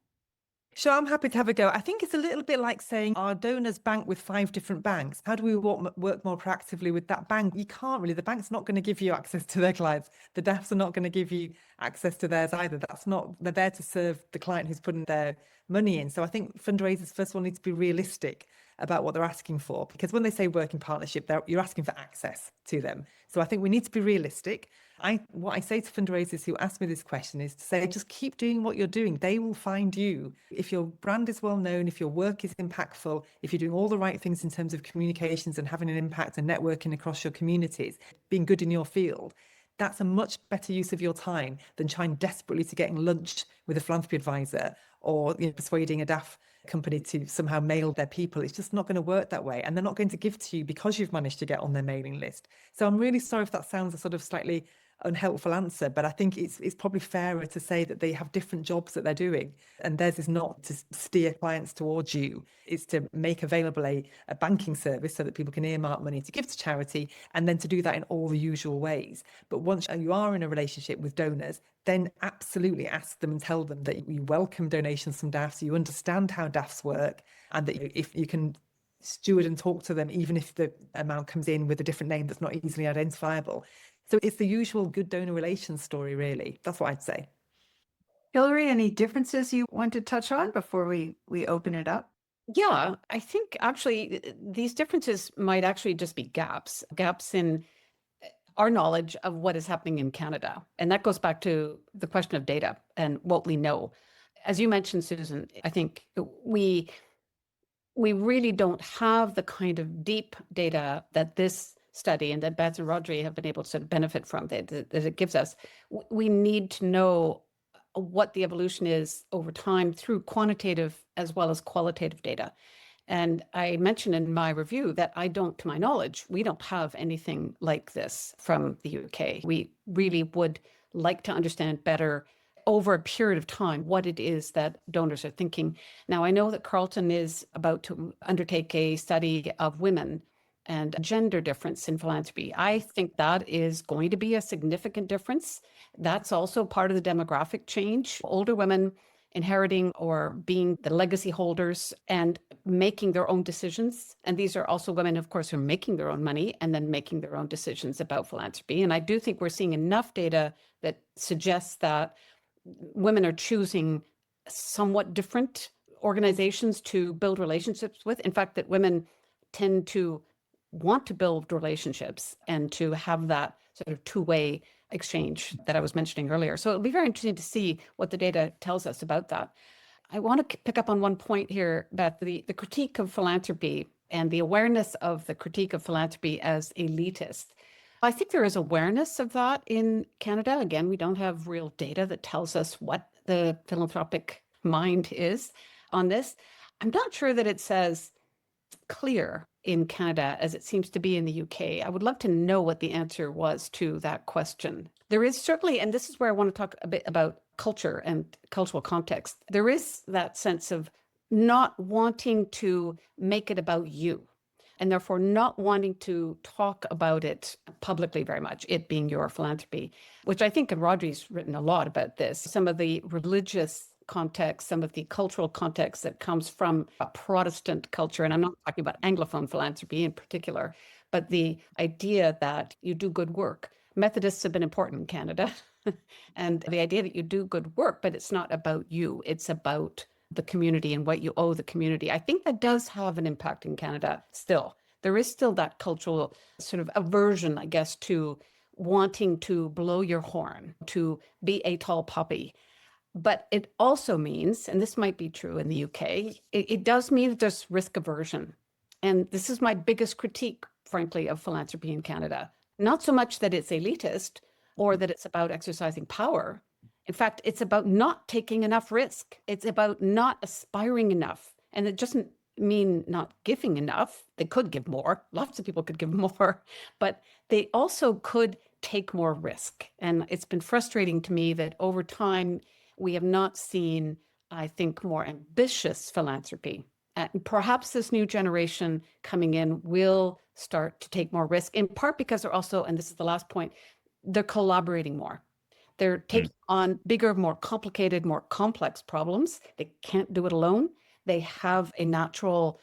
Speaker 2: Sure, I'm happy to have a go. I think it's a little bit like saying our donors bank with 5 different banks. How do we work more proactively with that bank? You can't really. The bank's not going to give you access to their clients. The DAFs are not going to give you access to theirs either. They're there to serve the client who's putting their money in. So I think fundraisers, first of all, need to be realistic about what they're asking for, because when they say working partnership, you're asking for access to them. So I think we need to be realistic. What I say to fundraisers who ask me this question is to say, just keep doing what you're doing. They will find you. If your brand is well known, if your work is impactful, if you're doing all the right things in terms of communications and having an impact and networking across your communities, being good in your field, that's a much better use of your time than trying desperately to get in lunch with a philanthropy advisor or persuading a DAF company to somehow mail their people. It's just not going to work that way. And they're not going to give to you because you've managed to get on their mailing list. So I'm really sorry if that sounds a sort of slightly unhelpful answer, but I think it's probably fairer to say that they have different jobs that they're doing, and theirs is not to steer clients towards you. It's to make available a banking service so that people can earmark money to give to charity, and then to do that in all the usual ways. But once you are in a relationship with donors, then absolutely ask them and tell them that you welcome donations from DAFs, you understand how DAFs work, and that if you can steward and talk to them, even if the amount comes in with a different name that's not easily identifiable. So it's the usual good donor relations story, really. That's what I'd say.
Speaker 1: Hilary, any differences you want to touch on before we open it up?
Speaker 4: Yeah, I think actually these differences might actually just be gaps in our knowledge of what is happening in Canada. And that goes back to the question of data and what we know. As you mentioned, Susan, I think we really don't have the kind of deep data that this study and that Beth and Rhodri have been able to sort of benefit from that it gives us. We need to know what the evolution is over time through quantitative as well as qualitative data. And I mentioned in my review that to my knowledge, we don't have anything like this from the UK. We really would like to understand better over a period of time what it is that donors are thinking. Now, I know that Carleton is about to undertake a study of women and gender difference in philanthropy. I think that is going to be a significant difference. That's also part of the demographic change. Older women inheriting or being the legacy holders and making their own decisions. And these are also women, of course, who are making their own money and then making their own decisions about philanthropy. And I do think we're seeing enough data that suggests that women are choosing somewhat different organizations to build relationships with. In fact, that women tend to want to build relationships and to have that sort of two-way exchange that I was mentioning earlier. So it'll be very interesting to see what the data tells us about that. I want to pick up on one point here, Beth, the critique of philanthropy and the awareness of the critique of philanthropy as elitist. I think there is awareness of that in Canada. Again, we don't have real data that tells us what the philanthropic mind is on this. I'm not sure that it's as clear in Canada as it seems to be in the UK. I would love to know what the answer was to that question. There is certainly, and this is where I want to talk a bit about culture and cultural context, there is that sense of not wanting to make it about you, and therefore not wanting to talk about it publicly very much, it being your philanthropy, which I think, and Rhodri's written a lot about this, some of the religious context, some of the cultural context that comes from a Protestant culture, and I'm not talking about Anglophone philanthropy in particular, but the idea that you do good work. Methodists have been important in Canada, and the idea that you do good work, but it's not about you, it's about the community and what you owe the community. I think that does have an impact in Canada still. There is still that cultural sort of aversion, I guess, to wanting to blow your horn, to be a tall poppy. But it also means, and this might be true in the UK, it does mean that there's risk aversion. And this is my biggest critique, frankly, of philanthropy in Canada. Not so much that it's elitist or that it's about exercising power. In fact, it's about not taking enough risk. It's about not aspiring enough. And it doesn't mean not giving enough. They could give more. Lots of people could give more, but they also could take more risk. And it's been frustrating to me that over time, we have not seen, I think, more ambitious philanthropy. And perhaps this new generation coming in will start to take more risk, in part because they're also, and this is the last point, they're collaborating more. They're taking on bigger, more complicated, more complex problems. They can't do it alone. They have a natural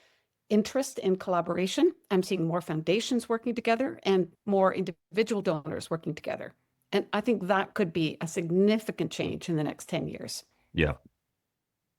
Speaker 4: interest in collaboration. I'm seeing more foundations working together and more individual donors working together. And I think that could be a significant change in the next 10 years.
Speaker 3: Yeah.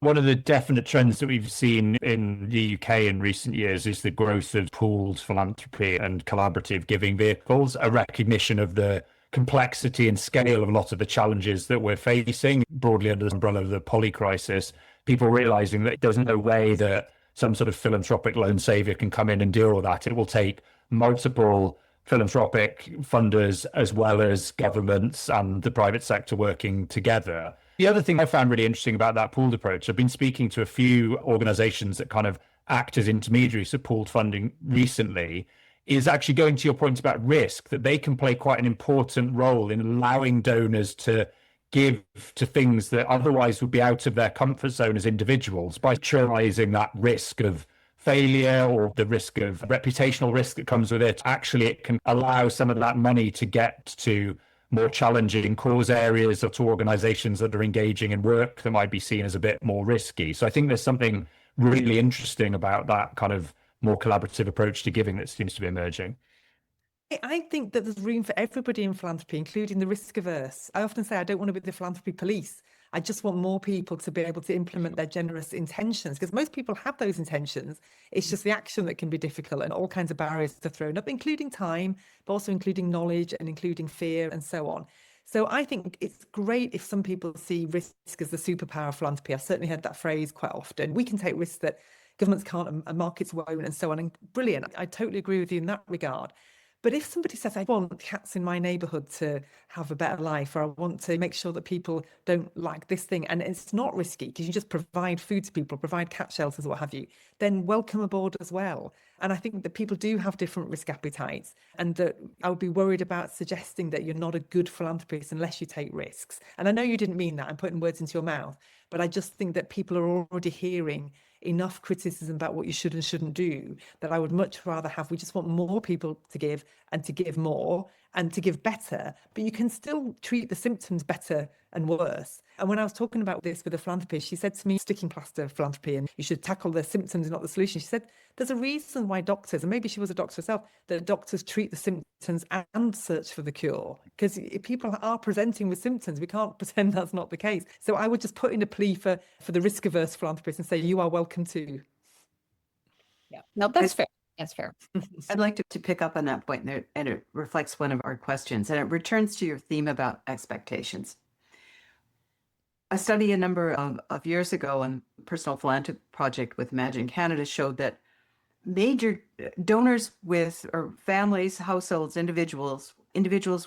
Speaker 3: One of the definite trends that we've seen in the UK in recent years is the growth of pooled philanthropy and collaborative giving vehicles, a recognition of the complexity and scale of a lot of the challenges that we're facing broadly under the umbrella of the poly crisis. People realizing that there's no way that some sort of philanthropic lone savior can come in and deal with that. It will take multiple philanthropic funders as well as governments and the private sector working together. The other thing I found really interesting about that pooled approach, I've been speaking to a few organizations that kind of act as intermediaries of pooled funding recently, is actually going to your point about risk, that they can play quite an important role in allowing donors to give to things that otherwise would be out of their comfort zone as individuals by neutralizing that risk of failure or the risk of reputational risk that comes with it. Actually, it can allow some of that money to get to more challenging cause areas or to organizations that are engaging in work that might be seen as a bit more risky. So I think there's something really interesting about that kind of more collaborative approach to giving that seems to be emerging.
Speaker 2: I think that there's room for everybody in philanthropy, including the risk averse. I often say I don't want to be the philanthropy police. I just want more people to be able to implement their generous intentions, because most people have those intentions. It's just the action that can be difficult, and all kinds of barriers are thrown up, including time, but also including knowledge and including fear and so on. So I think it's great if some people see risk as the superpower of philanthropy. I've certainly heard that phrase quite often. We can take risks that governments can't and markets won't and so on. And brilliant. I totally agree with you in that regard. But if somebody says, I want cats in my neighborhood to have a better life, or I want to make sure that people don't like this thing, and it's not risky because you just provide food to people, provide cat shelters, what have you, then welcome aboard as well. And I think that people do have different risk appetites, and that I would be worried about suggesting that you're not a good philanthropist unless you take risks. And I know you didn't mean that, I'm putting words into your mouth, but I just think that people are already hearing enough criticism about what you should and shouldn't do that I would much rather have. We just want more people to give, and to give more, and to give better, but you can still treat the symptoms better and worse. And when I was talking about this with a philanthropist, she said to me, sticking plaster philanthropy, and you should tackle the symptoms, not the solution. She said, there's a reason why doctors, and maybe she was a doctor herself, that doctors treat the symptoms and search for the cure. Because if people are presenting with symptoms, we can't pretend that's not the case. So I would just put in a plea for the risk-averse philanthropist and say, you are welcome too.
Speaker 4: Yeah, no, that's fair. That's fair.
Speaker 1: I'd like to pick up on that point, and it reflects one of our questions, and it returns to your theme about expectations. A study a number of years ago on personal philanthropy project with Imagine Canada showed that major donors with, or families, households, individuals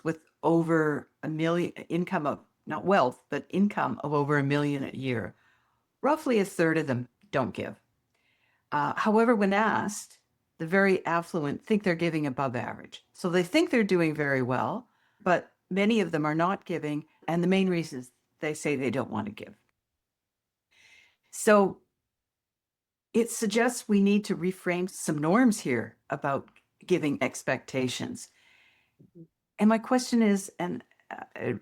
Speaker 1: with over $1 million income of, not wealth, but income of over $1 million a year, roughly a third of them don't give. However, when asked, the very affluent think they're giving above average. So they think they're doing very well, but many of them are not giving. And the main reason is they say they don't want to give. So it suggests we need to reframe some norms here about giving expectations. And my question is, and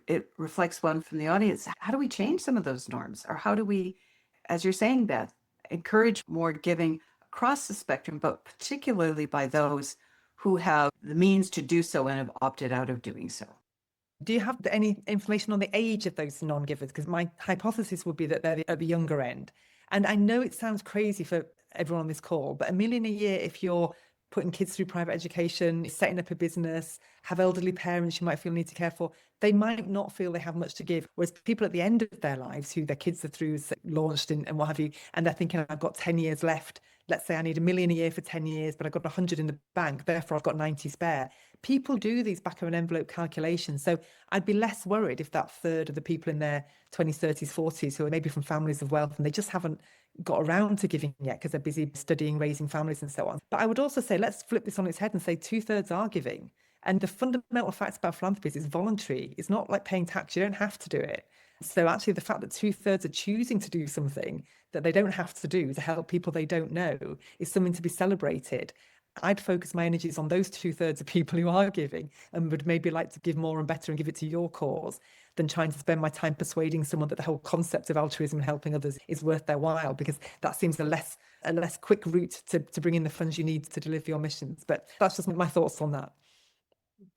Speaker 1: it reflects one from the audience, how do we change some of those norms? Or how do we, as you're saying, Beth, encourage more giving across the spectrum, but particularly by those who have the means to do so and have opted out of doing so?
Speaker 2: Do you have any information on the age of those non-givers? Because my hypothesis would be that they're at the younger end. And I know it sounds crazy for everyone on this call, but $1 million a year, if you're putting kids through private education, setting up a business, have elderly parents you might feel need to care for, they might not feel they have much to give. Whereas people at the end of their lives who their kids are through launched and what have you, and they're thinking, I've got 10 years left. Let's say I need $1 million a year for 10 years, but I've got 100 in the bank. Therefore, I've got 90 spare. People do these back of an envelope calculations. So I'd be less worried if that third of the people in their 20s, 30s, 40s, who are maybe from families of wealth, and they just haven't got around to giving yet because they're busy studying, raising families and so on. But I would also say, let's flip this on its head and say 2/3 are giving. And the fundamental fact about philanthropy is it's voluntary. It's not like paying tax. You don't have to do it. So actually the fact that 2/3 are choosing to do something that they don't have to do to help people they don't know is something to be celebrated. I'd focus my energies on those 2/3 of people who are giving and would maybe like to give more and better and give it to your cause than trying to spend my time persuading someone that the whole concept of altruism and helping others is worth their while, because that seems a less quick route to bring in the funds you need to deliver your missions. But that's just my thoughts on that.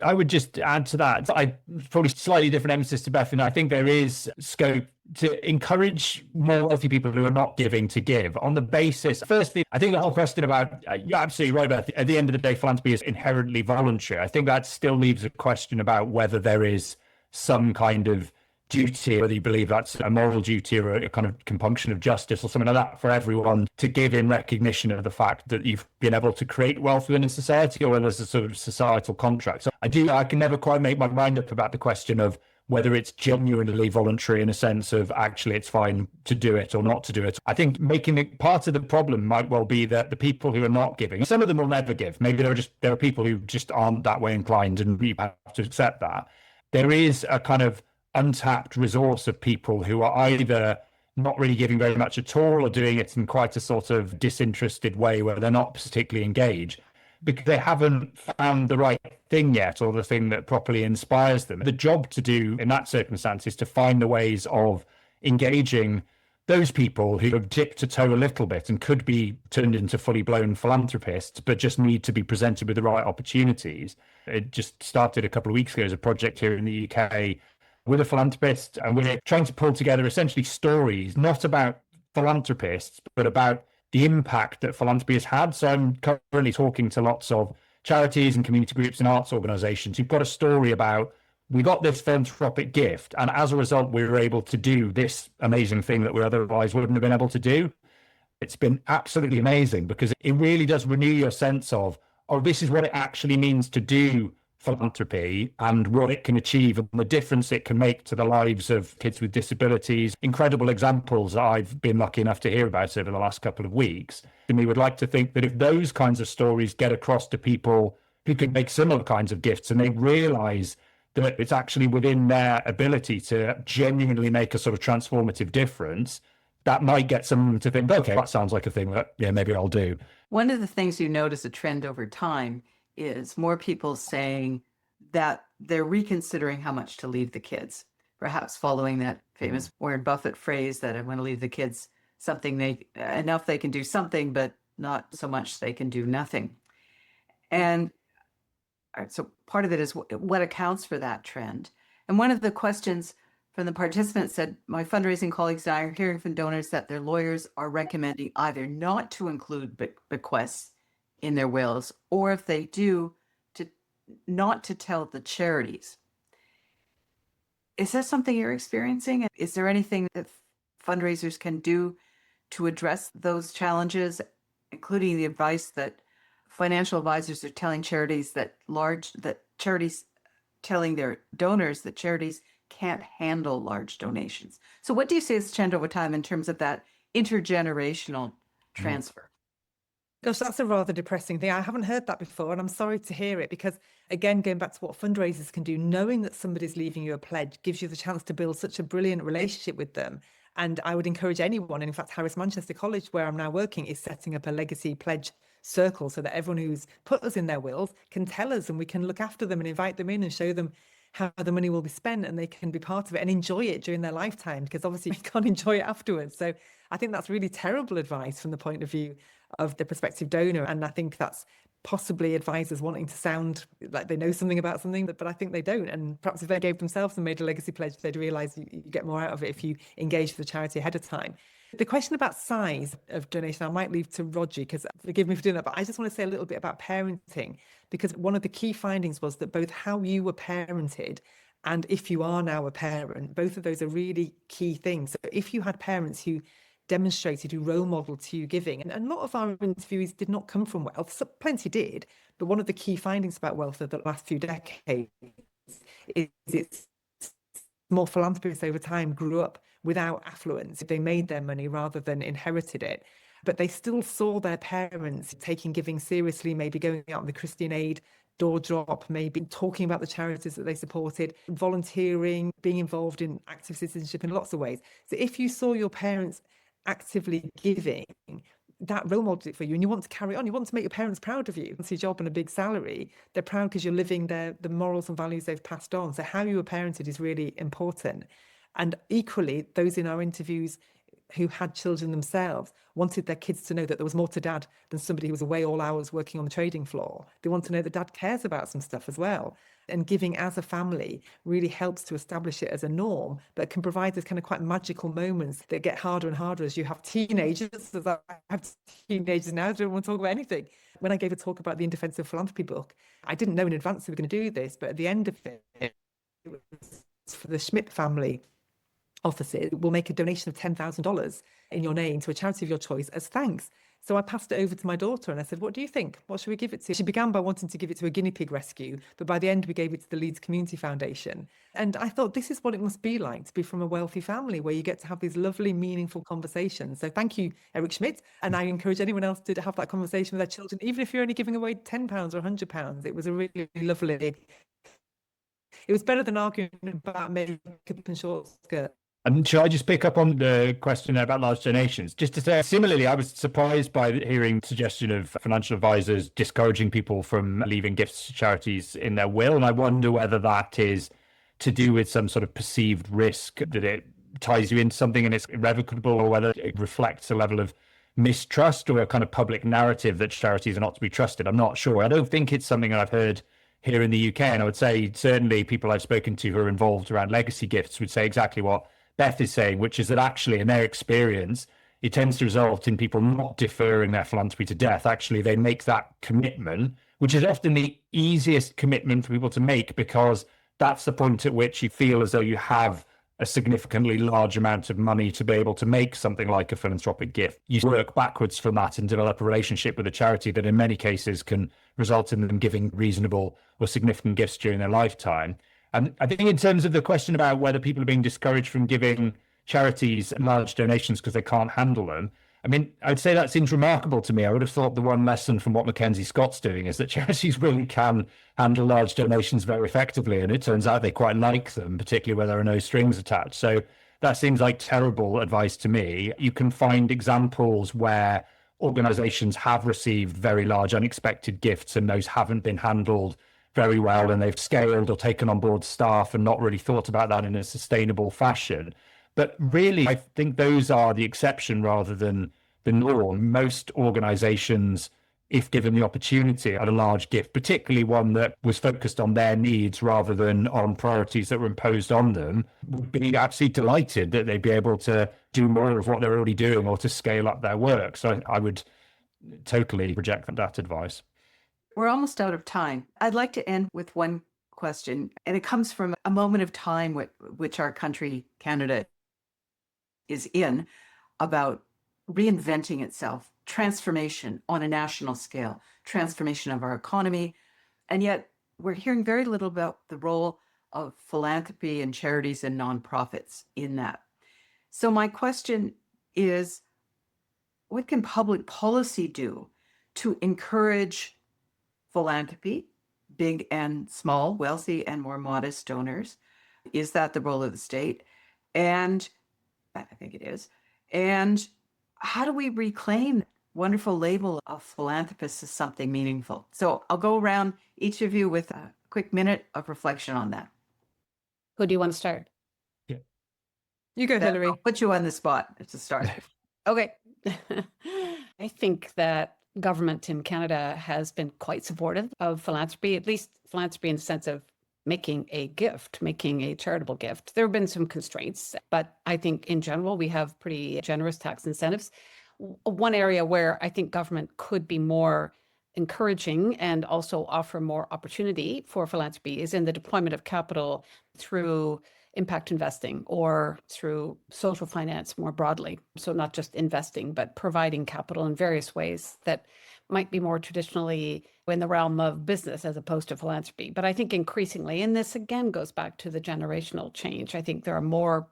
Speaker 3: I would just add to that, I probably slightly different emphasis to Beth, and I think there is scope to encourage more wealthy people who are not giving to give on the basis. Firstly, I think the whole question about, you're absolutely right, Beth, at the end of the day, philanthropy is inherently voluntary. I think that still leaves a question about whether there is some kind of duty, whether you believe that's a moral duty or a kind of compunction of justice or something like that for everyone to give in recognition of the fact that you've been able to create wealth within a society, or whether there's a sort of societal contract. So I can never quite make my mind up about the question of whether it's genuinely voluntary in a sense of actually it's fine to do it or not to do it. I think making it part of the problem might well be that the people who are not giving, some of them will never give. Maybe there are people who just aren't that way inclined, and you have to accept that. There is a kind of untapped resource of people who are either not really giving very much at all, or doing it in quite a sort of disinterested way where they're not particularly engaged because they haven't found the right thing yet, or the thing that properly inspires them. The job to do in that circumstance is to find the ways of engaging those people who have dipped a toe a little bit and could be turned into fully blown philanthropists, but just need to be presented with the right opportunities. It just started a couple of weeks ago as a project here in the UK with a philanthropist, and we're trying to pull together essentially stories, not about philanthropists, but about the impact that philanthropy has had. So I'm currently talking to lots of charities and community groups and arts organizations who've got a story about, we got this philanthropic gift, and as a result, we were able to do this amazing thing that we otherwise wouldn't have been able to do. It's been absolutely amazing because it really does renew your sense of, oh, this is what it actually means to do philanthropy and what it can achieve and the difference it can make to the lives of kids with disabilities. Incredible examples that I've been lucky enough to hear about over the last couple of weeks. And we would like to think that if those kinds of stories get across to people who can make similar kinds of gifts, and they realize that it's actually within their ability to genuinely make a sort of transformative difference, that might get someone to think, okay, that sounds like a thing that, yeah, maybe I'll do.
Speaker 1: One of the things you notice a trend over time is more people saying that they're reconsidering how much to leave the kids, perhaps following that famous Warren Buffett phrase that I want to leave the kids something enough they can do something, but not so much they can do nothing. And so part of it is what accounts for that trend. And one of the questions from the participants said, my fundraising colleagues and I are hearing from donors that their lawyers are recommending either not to include bequests in their wills, or if they do, not to tell the charities. Is that something you're experiencing? Is there anything that fundraisers can do to address those challenges, including the advice that financial advisors are telling charities charities telling their donors that charities can't handle large donations? So what do you see as a trend over time in terms of that intergenerational transfer?
Speaker 2: Gosh, that's a rather depressing thing. I haven't heard that before, and I'm sorry to hear it, because again, going back to what fundraisers can do, knowing that somebody's leaving you a pledge gives you the chance to build such a brilliant relationship with them. And I would encourage anyone, and in fact, Harris Manchester College, where I'm now working, is setting up a legacy pledge circle so that everyone who's put us in their wills can tell us, and we can look after them and invite them in and show them how the money will be spent, and they can be part of it and enjoy it during their lifetime, because obviously we can't enjoy it afterwards. So I think that's really terrible advice from the point of view of the prospective donor. And I think that's possibly advisors wanting to sound like they know something about something, but I think they don't. And perhaps if they gave themselves and made a legacy pledge, they'd realize you get more out of it if you engage the charity ahead of time. The question about size of donation, I might leave to Rhodri, because forgive me for doing that, but I just want to say a little bit about parenting, because one of the key findings was that both how you were parented and if you are now a parent, both of those are really key things. So if you had parents who demonstrated, who role modeled to you giving, and a lot of our interviewees did not come from wealth, so plenty did, but one of the key findings about wealth of the last few decades is it's more philanthropists over time grew up without affluence. They made their money rather than inherited it, but they still saw their parents taking giving seriously, maybe going out on the Christian Aid door drop, maybe talking about the charities that they supported, volunteering, being involved in active citizenship in lots of ways. So if you saw your parents actively giving, that role modeled it for you, and you want to carry on. You want to make your parents proud of you. It's your job and a big salary. They're proud because you're living the morals and values they've passed on. So how you were parented is really important. And equally, those in our interviews who had children themselves wanted their kids to know that there was more to dad than somebody who was away all hours working on the trading floor. They want to know that dad cares about some stuff as well. And giving as a family really helps to establish it as a norm, but can provide those kind of quite magical moments that get harder and harder as you have teenagers. As I have teenagers now, I don't want to talk about anything. When I gave a talk about the In Defense of Philanthropy book, I didn't know in advance they were going to do this, but at the end of it, it was for the Schmidt family offices will make a donation of $10,000 in your name to a charity of your choice as thanks. So I passed it over to my daughter and I said, what do you think? What should we give it to? She began by wanting to give it to a guinea pig rescue, but by the end we gave it to the Leeds Community Foundation. And I thought, this is what it must be like to be from a wealthy family where you get to have these lovely, meaningful conversations. So thank you, Eric Schmidt. And I encourage anyone else to have that conversation with their children, even if you're only giving away £10 or £100. It was a really lovely, it was better than arguing about makeup and short skirts.
Speaker 3: And should I just pick up on the question about large donations? Just to say, similarly, I was surprised by hearing the suggestion of financial advisors discouraging people from leaving gifts to charities in their will. And I wonder whether that is to do with some sort of perceived risk that it ties you into something and it's irrevocable, or whether it reflects a level of mistrust or a kind of public narrative that charities are not to be trusted. I'm not sure. I don't think it's something that I've heard here in the UK. And I would say certainly people I've spoken to who are involved around legacy gifts would say exactly what Beth is saying, which is that actually in their experience, it tends to result in people not deferring their philanthropy to death. Actually, they make that commitment, which is often the easiest commitment for people to make, because that's the point at which you feel as though you have a significantly large amount of money to be able to make something like a philanthropic gift. You work backwards from that and develop a relationship with a charity that in many cases can result in them giving reasonable or significant gifts during their lifetime. And I think in terms of the question about whether people are being discouraged from giving charities large donations because they can't handle them, I mean, I'd say that seems remarkable to me. I would have thought the one lesson from what Mackenzie Scott's doing is that charities really can handle large donations very effectively. And it turns out they quite like them, particularly where there are no strings attached. So that seems like terrible advice to me. You can find examples where organizations have received very large unexpected gifts and those haven't been handled very well, and they've scaled or taken on board staff and not really thought about that in a sustainable fashion. But really, I think those are the exception rather than the norm. Most organizations, if given the opportunity at a large gift, particularly one that was focused on their needs rather than on priorities that were imposed on them, would be absolutely delighted that they'd be able to do more of what they're already doing or to scale up their work. So I would totally reject that advice.
Speaker 1: We're almost out of time. I'd like to end with one question, and it comes from a moment of time which our country, Canada, is in, about reinventing itself, transformation on a national scale, transformation of our economy. And yet we're hearing very little about the role of philanthropy and charities and nonprofits in that. So my question is, what can public policy do to encourage philanthropy, big and small, wealthy and more modest donors? Is that the role of the state? And I think it is. And how do we reclaim wonderful label of philanthropists as something meaningful? So I'll go around each of you with a quick minute of reflection on that.
Speaker 4: Who do you want to start?
Speaker 3: Yeah.
Speaker 2: You go, Hilary.
Speaker 1: I'll put you on the spot to start.
Speaker 4: Okay. I think that government in Canada has been quite supportive of philanthropy, at least philanthropy in the sense of making a gift, making a charitable gift. There have been some constraints, but I think in general, we have pretty generous tax incentives. One area where I think government could be more encouraging and also offer more opportunity for philanthropy is in the deployment of capital through impact investing or through social finance more broadly. So not just investing, but providing capital in various ways that might be more traditionally in the realm of business as opposed to philanthropy. But I think increasingly, and this again goes back to the generational change, I think there are more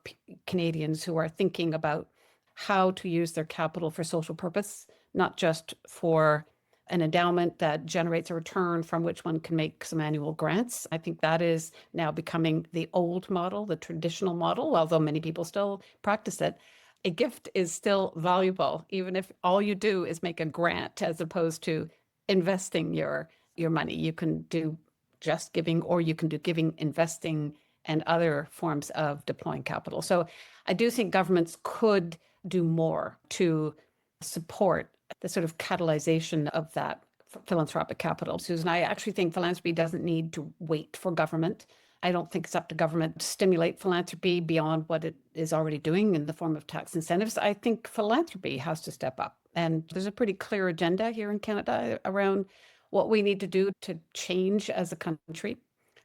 Speaker 4: Canadians who are thinking about how to use their capital for social purpose, not just for an endowment that generates a return from which one can make some annual grants. I think that is now becoming the old model, the traditional model, although many people still practice it. A gift is still valuable, even if all you do is make a grant as opposed to investing your money. You can do just giving, or you can do giving, investing, and other forms of deploying capital. So I do think governments could do more to support the sort of catalyzation of that philanthropic capital. Susan, I actually think philanthropy doesn't need to wait for government. I don't think it's up to government to stimulate philanthropy beyond what it is already doing in the form of tax incentives. I think philanthropy has to step up. And there's a pretty clear agenda here in Canada around what we need to do to change as a country.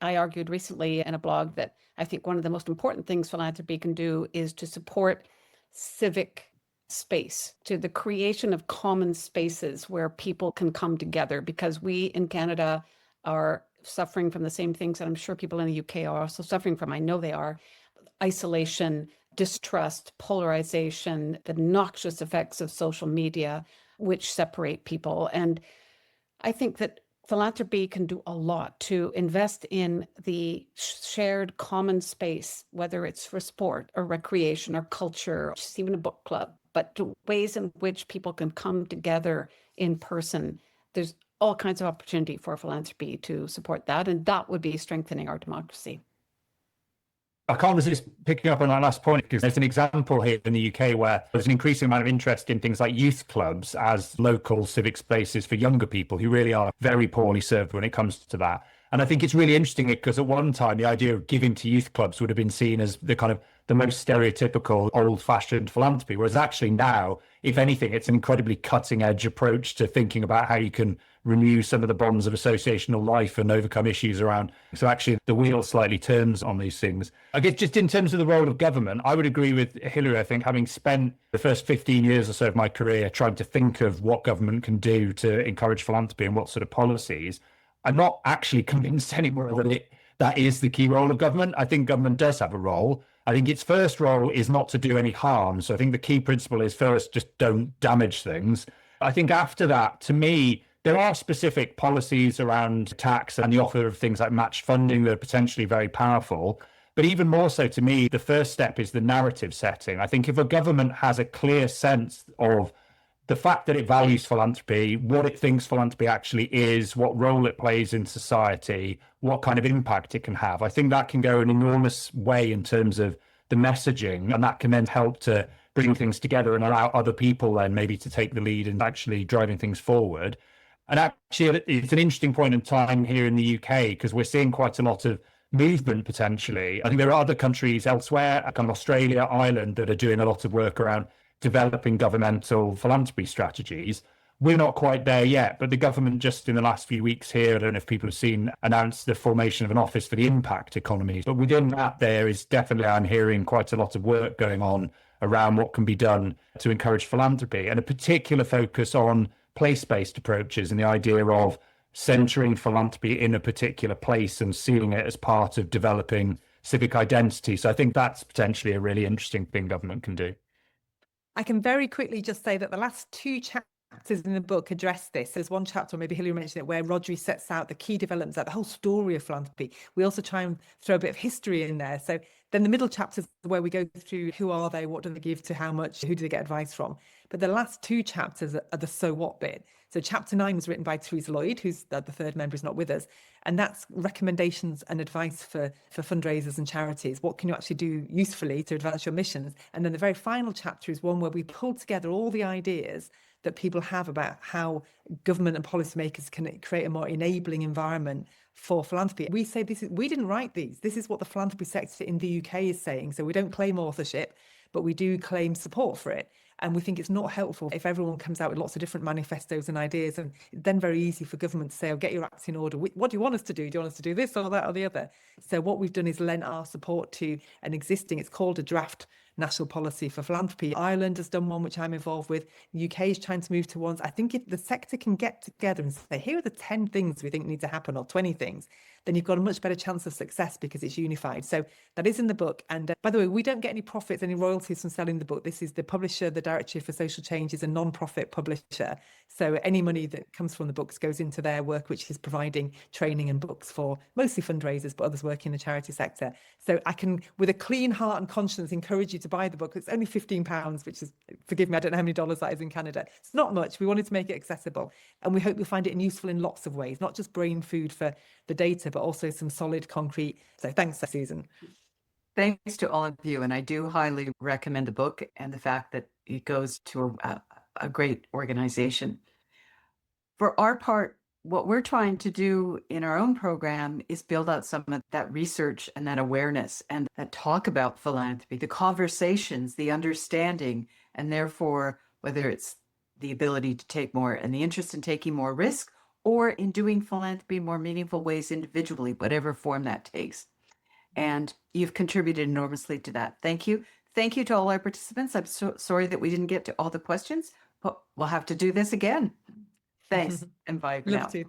Speaker 4: I argued recently in a blog that I think one of the most important things philanthropy can do is to support civic space, to the creation of common spaces where people can come together, because we in Canada are suffering from the same things that I'm sure people in the UK are also suffering from. I know they are: isolation, distrust, polarization, the noxious effects of social media, which separate people. And I think that philanthropy can do a lot to invest in the shared common space, whether it's for sport or recreation or culture, or just even a book club, but to ways in which people can come together in person. There's all kinds of opportunity for philanthropy to support that, and that would be strengthening our democracy.
Speaker 3: I can't resist picking up on that last point, because there's an example here in the UK where there's an increasing amount of interest in things like youth clubs as local civic spaces for younger people who really are very poorly served when it comes to that. And I think it's really interesting because at one time, the idea of giving to youth clubs would have been seen as the kind of the most stereotypical old-fashioned philanthropy, whereas actually now, if anything, it's an incredibly cutting-edge approach to thinking about how you can renew some of the bonds of associational life and overcome issues around. So actually the wheel slightly turns on these things. I guess just in terms of the role of government, I would agree with Hilary. I think having spent the first 15 years or so of my career trying to think of what government can do to encourage philanthropy and what sort of policies, I'm not actually convinced anymore that that is the key role of government. I think government does have a role. I think its first role is not to do any harm. So I think the key principle is first, just don't damage things. I think after that, to me, there are specific policies around tax and the offer of things like match funding that are potentially very powerful. But even more so, to me, the first step is the narrative setting. I think if a government has a clear sense of the fact that it values philanthropy, what it thinks philanthropy actually is, what role it plays in society, what kind of impact it can have, I think that can go an enormous way in terms of the messaging, and that can then help to bring things together and allow other people then maybe to take the lead in actually driving things forward. And actually, it's an interesting point in time here in the UK, because we're seeing quite a lot of movement potentially. I think there are other countries elsewhere, kind of Australia, Ireland, that are doing a lot of work around developing governmental philanthropy strategies. We're not quite there yet, but the government just in the last few weeks here, I don't know if people have seen, announced the formation of an office for the impact economy. But within that, there is definitely, I'm hearing quite a lot of work going on around what can be done to encourage philanthropy, and a particular focus on place-based approaches and the idea of centering philanthropy in a particular place and seeing it as part of developing civic identity. So I think that's potentially a really interesting thing government can do.
Speaker 2: I can very quickly just say that the last two chapters in the book address this. There's one chapter, maybe Hilary mentioned it, where Rhodri sets out the key developments, the whole story of philanthropy. We also try and throw a bit of history in there. So then the middle chapters where we go through who are they, what do they give to how much, who do they get advice from. But the last two chapters are the so what bit. So chapter 9 was written by Theresa Lloyd, who's the third member, is not with us. And that's recommendations and advice for fundraisers and charities. What can you actually do usefully to advance your missions? And then the very final chapter is one where we pull together all the ideas that people have about how government and policymakers can create a more enabling environment for philanthropy. We say we didn't write these. This is what the philanthropy sector in the UK is saying. So we don't claim authorship, but we do claim support for it. And we think it's not helpful if everyone comes out with lots of different manifestos and ideas, and then very easy for government to say, oh, get your acts in order. What do you want us to do? Do you want us to do this or that or the other? So what we've done is lent our support to an existing, it's called a draft national policy for philanthropy. Ireland has done one, which I'm involved with. The UK is trying to move to ones. I think if the sector can get together and say, here are the 10 things we think need to happen, or 20 things, then you've got a much better chance of success because it's unified. So that is in the book. And by the way, we don't get any profits, any royalties from selling the book. This is the publisher, the Directorate for Social Change is a non-profit publisher. So any money that comes from the books goes into their work, which is providing training and books for mostly fundraisers, but others working in the charity sector. So I can, with a clean heart and conscience, encourage you to buy the book. It's only £15, which is, forgive me, I don't know how many dollars that is in Canada. It's not much. We wanted to make it accessible. And we hope you'll find it useful in lots of ways, not just brain food for the data, but also some solid, concrete. So thanks, Susan.
Speaker 1: Thanks to all of you. And I do highly recommend the book and the fact that it goes to a great organization. For our part, what we're trying to do in our own program is build out some of that research and that awareness and that talk about philanthropy, the conversations, the understanding, and therefore, whether it's the ability to take more and the interest in taking more risk, or in doing philanthropy in more meaningful ways individually, whatever form that takes. And you've contributed enormously to that. Thank you. Thank you to all our participants. I'm so sorry that we didn't get to all the questions, but we'll have to do this again. Thanks, and bye for now.
Speaker 2: Love to.